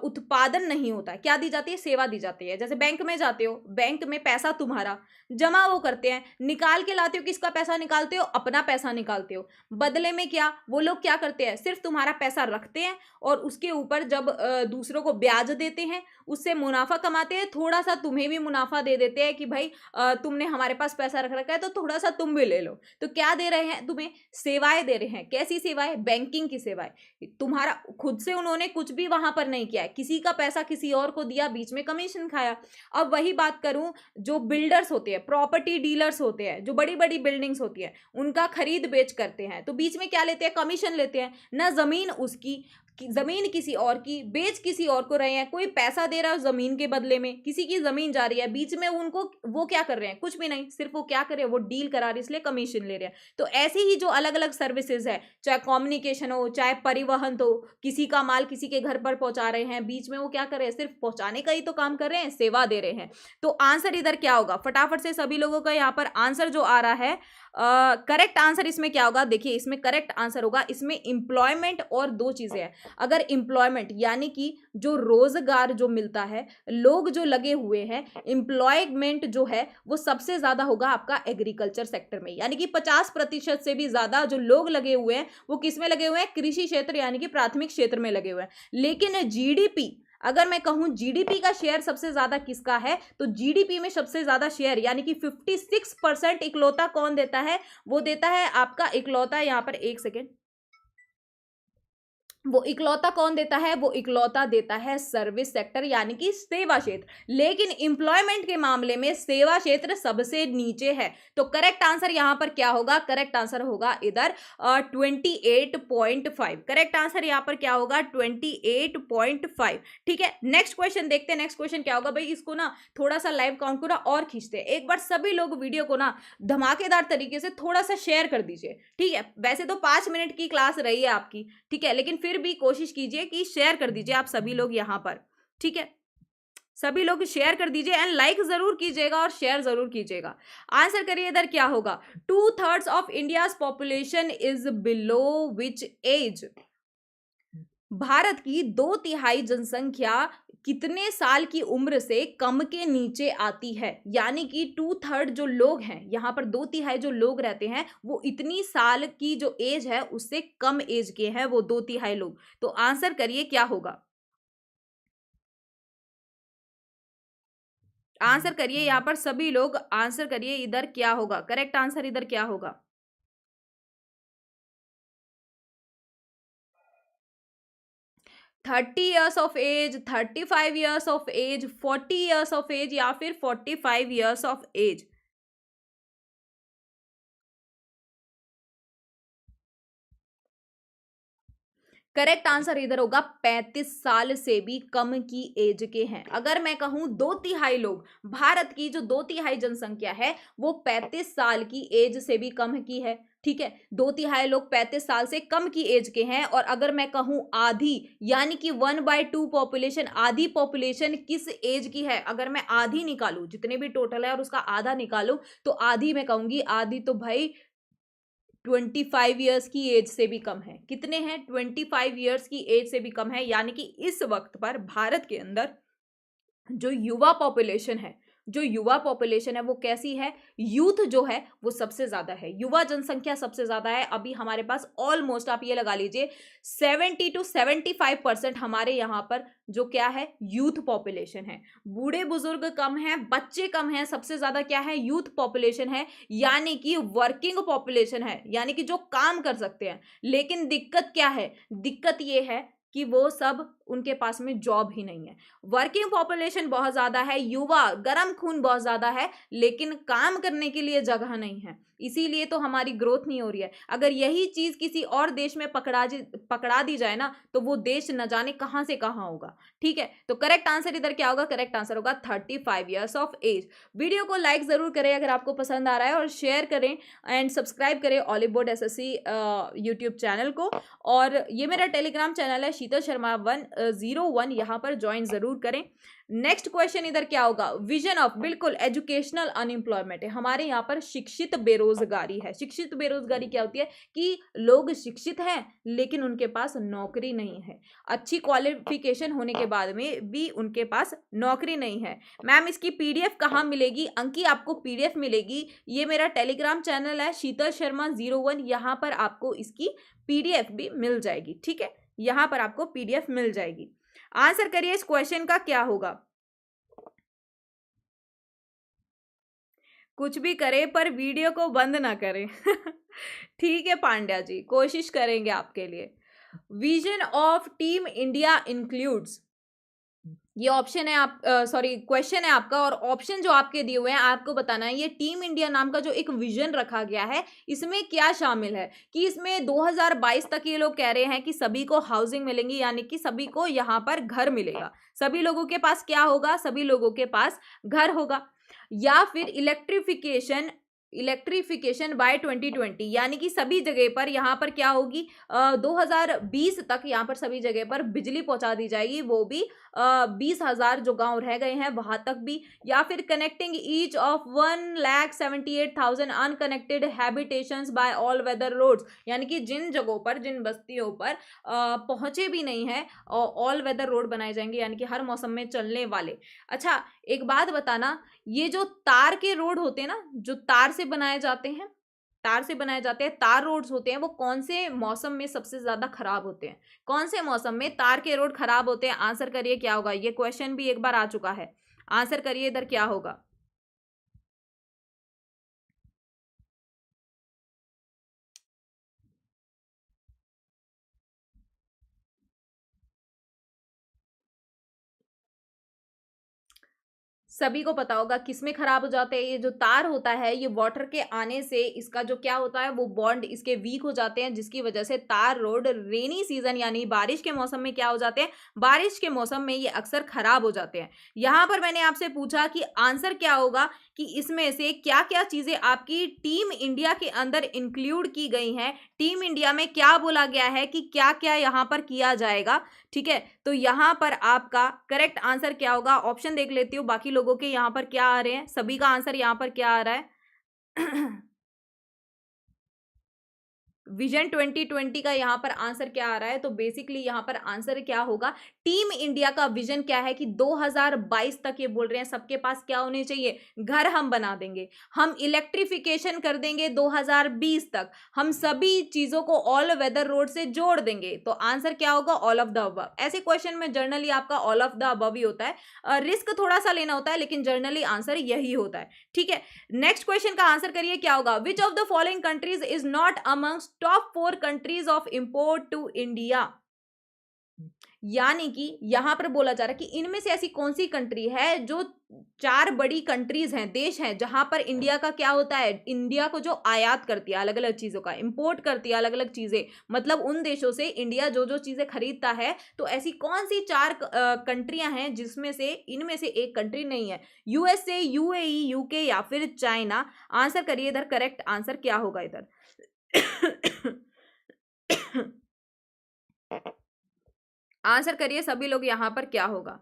उत्पादन नहीं होता है, क्या दी जाती है, सेवा दी जाती है। जैसे बैंक में जाते हो, बैंक में पैसा तुम्हारा जमा वो करते हैं, निकाल के लाते हो, किसका पैसा निकालते हो, अपना पैसा निकालते हो, बदले में क्या वो लोग क्या करते हैं, सिर्फ तुम्हारा पैसा रखते हैं और उसके ऊपर जब दूसरों को ब्याज देते हैं, उससे मुनाफा कमाते हैं, थोड़ा सा तुम्हें भी मुनाफा दे देते हैं कि भाई तुमने हमारे पास पैसा रख रखा है तो थोड़ा सा तुम भी ले लो। तो क्या दे रहे हैं तुम्हें, सेवाएं दे रहे हैं। कैसी सेवाएं, बैंकिंग की सेवाएं। तुम्हारा खुद से उन्होंने कुछ भी वहां पर नहीं किया है, किसी का पैसा किसी और को दिया, बीच में कमीशन खाया। अब वही बात करूं, जो बिल्डर्स होते हैं, प्रॉपर्टी डीलर्स होते हैं, जो बड़ी बड़ी बिल्डिंग्स होती है उनका खरीद बेच करते हैं, तो बीच में क्या लेते हैं, कमीशन लेते हैं ना। जमीन उसकी, जमीन किसी और की, बेच किसी और को रहे हैं, कोई पैसा दे रहा है जमीन के बदले में, किसी की जमीन जा रही है, बीच में उनको वो क्या कर रहे हैं, कुछ भी नहीं, सिर्फ वो क्या कर रहे हैं, वो डील करा रहे, इसलिए कमीशन ले रहे हैं। तो ऐसी ही जो अलग अलग सर्विसेज है, चाहे कम्युनिकेशन हो, चाहे परिवहन, तो किसी का माल किसी के घर पर पहुंचा रहे हैं, बीच में वो क्या कर रहे हैं, सिर्फ पहुंचाने का ही तो काम कर रहे हैं, सेवा दे रहे हैं। तो आंसर इधर क्या होगा, फटाफट से सभी लोगों का यहाँ पर आंसर जो आ रहा है, करेक्ट आंसर इसमें क्या होगा, देखिए इसमें करेक्ट आंसर होगा, इसमें एम्प्लॉयमेंट और दो चीजें हैं। अगर एम्प्लॉयमेंट यानी कि जो रोजगार जो मिलता है, लोग जो लगे हुए हैं, एम्प्लॉयमेंट जो है वो सबसे ज्यादा होगा आपका एग्रीकल्चर सेक्टर में, यानी कि 50% से भी ज्यादा जो लोग लगे हुए हैं वो किस में लगे हुए हैं, कृषि क्षेत्र यानी कि प्राथमिक क्षेत्र में लगे हुए हैं। लेकिन जीडीपी, अगर मैं कहूं जीडीपी का शेयर सबसे ज्यादा किसका है, तो जीडीपी में सबसे ज्यादा शेयर यानी कि 56% इकलौता कौन देता है, वो देता है आपका इकलौता, यहां पर एक सेकेंड, वो इकलौता कौन देता है, वो इकलौता देता है सर्विस सेक्टर यानी कि सेवा क्षेत्र। लेकिन एम्प्लॉयमेंट के मामले में सेवा क्षेत्र सबसे नीचे है। तो करेक्ट आंसर यहां पर क्या होगा, करेक्ट आंसर होगा इधर 28.5। करेक्ट आंसर यहां पर क्या होगा, 28.5। ठीक है, नेक्स्ट क्वेश्चन देखते हैं। नेक्स्ट क्वेश्चन क्या होगा भाई, इसको ना थोड़ा सा लाइव काउंट को ना और खींचते हैं। एक बार सभी लोग वीडियो को ना धमाकेदार तरीके से थोड़ा सा शेयर कर दीजिए, ठीक है। वैसे तो 5 मिनट की क्लास रही है आपकी, ठीक है, लेकिन फिर भी कोशिश कीजिए कि शेयर कर दीजिए आप सभी लोग यहां पर, ठीक है। सभी लोग शेयर कर दीजिए एंड लाइक जरूर कीजिएगा और शेयर जरूर कीजिएगा। आंसर करिए इधर क्या होगा, 2/3 of India's population is below which age. भारत की 2/3 जनसंख्या कितने साल की उम्र से कम के नीचे आती है, यानी कि 2/3 जो लोग हैं यहां पर, 2/3 जो लोग रहते हैं वो इतनी साल की जो एज है उससे कम एज के हैं वो 2/3 लोग। तो आंसर करिए क्या होगा, आंसर करिए यहां पर सभी लोग आंसर करिए, इधर क्या होगा, करेक्ट आंसर इधर क्या होगा। 30 years of age, 35 years of age, 40 years of age या फिर 45 years of age? Correct answer इधर होगा 35 साल से भी कम की एज के हैं। अगर मैं कहूं 2/3 लोग, भारत की जो 2/3 जनसंख्या है वो 35 साल की एज से भी कम की है। ठीक है, 2/3 लोग 35 साल से कम की एज के हैं। और अगर मैं कहूं आधी, यानी कि 1/2 पॉपुलेशन, आधी पॉपुलेशन किस एज की है, अगर मैं आधी निकालूं, जितने भी टोटल है और उसका आधा निकालूं, तो आधी मैं कहूंगी, आधी तो भाई 25 ईयर्स की एज से भी कम है। कितने हैं? 25 ईयर्स की एज से भी कम है। यानी कि इस वक्त पर भारत के अंदर जो युवा पॉपुलेशन है, जो युवा पॉपुलेशन है वो कैसी है? यूथ जो है वो सबसे ज्यादा है, युवा जनसंख्या सबसे ज्यादा है। अभी हमारे पास ऑलमोस्ट आप ये लगा लीजिए 70 to 75% हमारे यहाँ पर जो क्या है, यूथ पॉपुलेशन है। बूढ़े बुजुर्ग कम है, बच्चे कम है, सबसे ज्यादा क्या है? यूथ पॉपुलेशन है, यानी कि वर्किंग पॉपुलेशन है, यानी कि जो काम कर सकते हैं। लेकिन दिक्कत क्या है? दिक्कत ये है कि वो सब, उनके पास में जॉब ही नहीं है। वर्किंग पॉपुलेशन बहुत ज्यादा है, युवा गर्म खून बहुत ज्यादा है, लेकिन काम करने के लिए जगह नहीं है, इसीलिए तो हमारी ग्रोथ नहीं हो रही है। अगर यही चीज किसी और देश में पकड़ा दी जाए ना, तो वो देश न जाने कहां से कहां होगा। ठीक है, तो करेक्ट आंसर इधर क्या होगा? करेक्ट आंसर होगा 35 ईयर्स ऑफ एज। वीडियो को लाइक जरूर करें अगर आपको पसंद आ रहा है, और शेयर करें एंड सब्सक्राइब करें olive board SSC YouTube channel को। और ये मेरा टेलीग्राम चैनल है शीतल शर्मा 101, यहाँ पर ज्वाइन जरूर करें। नेक्स्ट क्वेश्चन इधर क्या होगा? विजन ऑफ, बिल्कुल एजुकेशनल अनएम्प्लॉयमेंट है हमारे यहाँ पर, शिक्षित बेरोजगारी है। शिक्षित बेरोजगारी क्या होती है? कि लोग शिक्षित हैं लेकिन उनके पास नौकरी नहीं है, अच्छी क्वालिफिकेशन होने के बाद में भी उनके पास नौकरी नहीं है। मैम इसकी PDF कहाँ मिलेगी? अंकी आपको PDF मिलेगी, ये मेरा टेलीग्राम चैनल है शीतल शर्मा 01, यहाँ पर आपको इसकी PDF भी मिल जाएगी। ठीक है, यहां पर आपको PDF मिल जाएगी। आंसर करिए इस क्वेश्चन का क्या होगा? कुछ भी करें पर वीडियो को बंद ना करें। ठीक है पांड्या जी, कोशिश करेंगे आपके लिए। Vision of team India includes, ये ऑप्शन है आप, सॉरी क्वेश्चन है आपका, और ऑप्शन जो आपके दिए हुए हैं आपको बताना है। ये टीम इंडिया नाम का जो एक विजन रखा गया है, इसमें क्या शामिल है? कि इसमें 2022 तक ये लोग कह रहे हैं कि सभी को हाउसिंग मिलेंगी, यानी कि सभी को यहाँ पर घर मिलेगा। सभी लोगों के पास क्या होगा? सभी लोगों के पास घर होगा। या फिर इलेक्ट्रिफिकेशन बाय 2020, यानी कि सभी जगह पर यहाँ पर क्या होगी, 2020 तक यहाँ पर सभी जगह पर बिजली पहुंचा दी जाएगी, वो भी 20,000 जो गांव रह गए हैं वहां तक भी। या फिर connecting each of 1,78,000 unconnected habitations by all weather roads, यानी कि जिन जगहों पर, जिन बस्तियों पर पहुंचे भी नहीं है, ऑल वेदर रोड बनाए जाएंगे, यानी कि हर मौसम में चलने वाले। अच्छा एक बात बताना, ये जो तार के रोड होते हैं ना, जो तार से बनाए जाते हैं, तार से बनाए जाते हैं, तार रोड्स होते हैं, वो कौन से मौसम में सबसे ज्यादा खराब होते हैं? कौन से मौसम में तार के रोड खराब होते हैं? आंसर करिए क्या होगा? ये क्वेश्चन भी एक बार आ चुका है, आंसर करिए इधर क्या होगा? सभी को पता होगा किसमें खराब हो जाते हैं। ये जो तार होता है, ये वाटर के आने से इसका जो क्या होता है, वो बॉन्ड इसके वीक हो जाते हैं, जिसकी वजह से तार रोड रेनी सीजन यानी बारिश के मौसम में क्या हो जाते हैं, बारिश के मौसम में ये अक्सर खराब हो जाते हैं। यहां पर मैंने आपसे पूछा कि आंसर क्या होगा, कि इसमें से क्या क्या चीजें आपकी टीम इंडिया के अंदर इंक्लूड की गई हैं, टीम इंडिया में क्या बोला गया है कि क्या क्या यहां पर किया जाएगा। ठीक है, तो यहां पर आपका करेक्ट आंसर क्या होगा? ऑप्शन देख लेती हूँ बाकी लोगों के यहां पर क्या आ रहे हैं। सभी का आंसर यहां पर क्या आ रहा है? विजन 2020 का यहाँ पर आंसर क्या आ रहा है? तो बेसिकली यहाँ पर आंसर क्या होगा, टीम इंडिया का विजन क्या है कि 2022 तक ये बोल रहे हैं सबके पास क्या होने चाहिए, घर हम बना देंगे, हम इलेक्ट्रिफिकेशन कर देंगे 2020 तक, हम सभी चीजों को ऑल वेदर रोड से जोड़ देंगे। तो आंसर क्या होगा? All of the above. ऐसे क्वेश्चन में जर्नली आपका ऑल ऑफ द अबव ही होता है, रिस्क थोड़ा सा लेना होता है, लेकिन जर्नली आंसर यही होता है। ठीक है, नेक्स्ट क्वेश्चन का आंसर करिए क्या होगा? Which of the following countries is not amongst top 4 countries of import to India? यानी कि यहां पर बोला जा रहा है कि इनमें से ऐसी कौन सी कंट्री है जो 4 बड़ी कंट्रीज हैं, देश हैं, जहां पर इंडिया का क्या होता है, इंडिया को जो आयात करती है अलग अलग चीजों का, इंपोर्ट करती है अलग अलग चीजें, मतलब उन देशों से इंडिया जो जो चीजें खरीदता है, तो ऐसी कौन सी 4 कंट्रियां हैं जिसमें से इनमें से एक कंट्री नहीं है, यूएसए, यूएई, यूके या फिर चाइना। आंसर करिए इधर, करेक्ट आंसर क्या होगा इधर। आंसर करिए सभी लोग यहां पर, क्या होगा।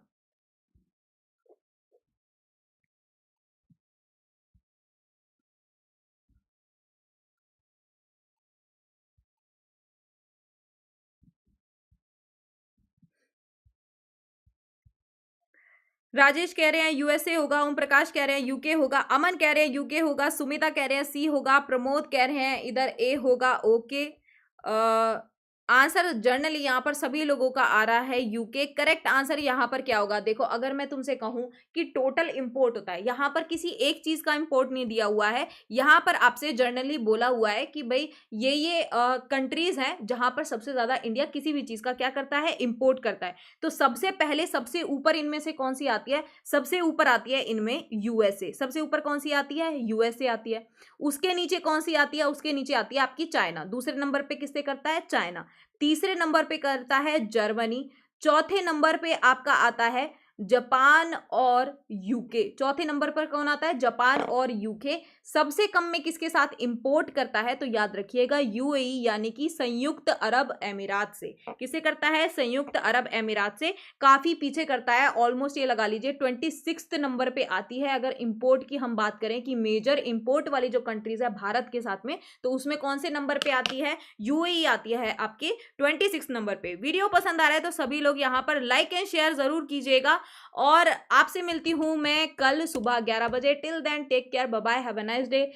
राजेश कह रहे हैं यूएसए होगा, ओम प्रकाश कह रहे हैं यूके होगा, अमन कह रहे हैं यूके होगा, सुमिता कह रहे हैं सी होगा, प्रमोद कह रहे हैं इधर ए होगा। ओके, आंसर जनरली यहाँ पर सभी लोगों का आ रहा है यूके। करेक्ट आंसर यहाँ पर क्या होगा, देखो अगर मैं तुमसे कहूं कि टोटल इंपोर्ट होता है, यहाँ पर किसी एक चीज का इंपोर्ट नहीं दिया हुआ है, यहाँ पर आपसे जनरली बोला हुआ है कि भाई ये कंट्रीज हैं जहां पर सबसे ज्यादा इंडिया किसी भी चीज का क्या करता है, इंपोर्ट करता है। तो सबसे पहले सबसे ऊपर इनमें से कौन सी आती है, सबसे ऊपर आती है इनमें यूएसए। सबसे ऊपर कौन सी आती है, यूएसए आती है। उसके नीचे कौन सी आती है, उसके नीचे आती है आपकी चाइना। दूसरे नंबर पे किससे करता है, चाइना। तीसरे नंबर पे करता है जर्मनी। चौथे नंबर पे आपका आता है जापान और यूके। चौथे नंबर पर कौन आता है, जापान और यूके। सबसे कम में किसके साथ इंपोर्ट करता है, तो याद रखिएगा यूएई यानी कि संयुक्त अरब अमीरात से। किसे करता है, संयुक्त अरब अमीरात से। काफी पीछे करता है, ऑलमोस्ट ये लगा लीजिए 26 नंबर पे आती है। अगर इंपोर्ट की हम बात करें कि मेजर इंपोर्ट वाली जो कंट्रीज है भारत के साथ में, तो उसमें कौन से नंबर पे आती है, यूएई आती है आपके 26 नंबर पे। वीडियो पसंद आ रहा है तो सभी लोग यहाँ पर लाइक एंड शेयर जरूर कीजिएगा, और आपसे मिलती हूं मैं कल सुबह 11 बजे। Till then take care, bye bye, have a nice day.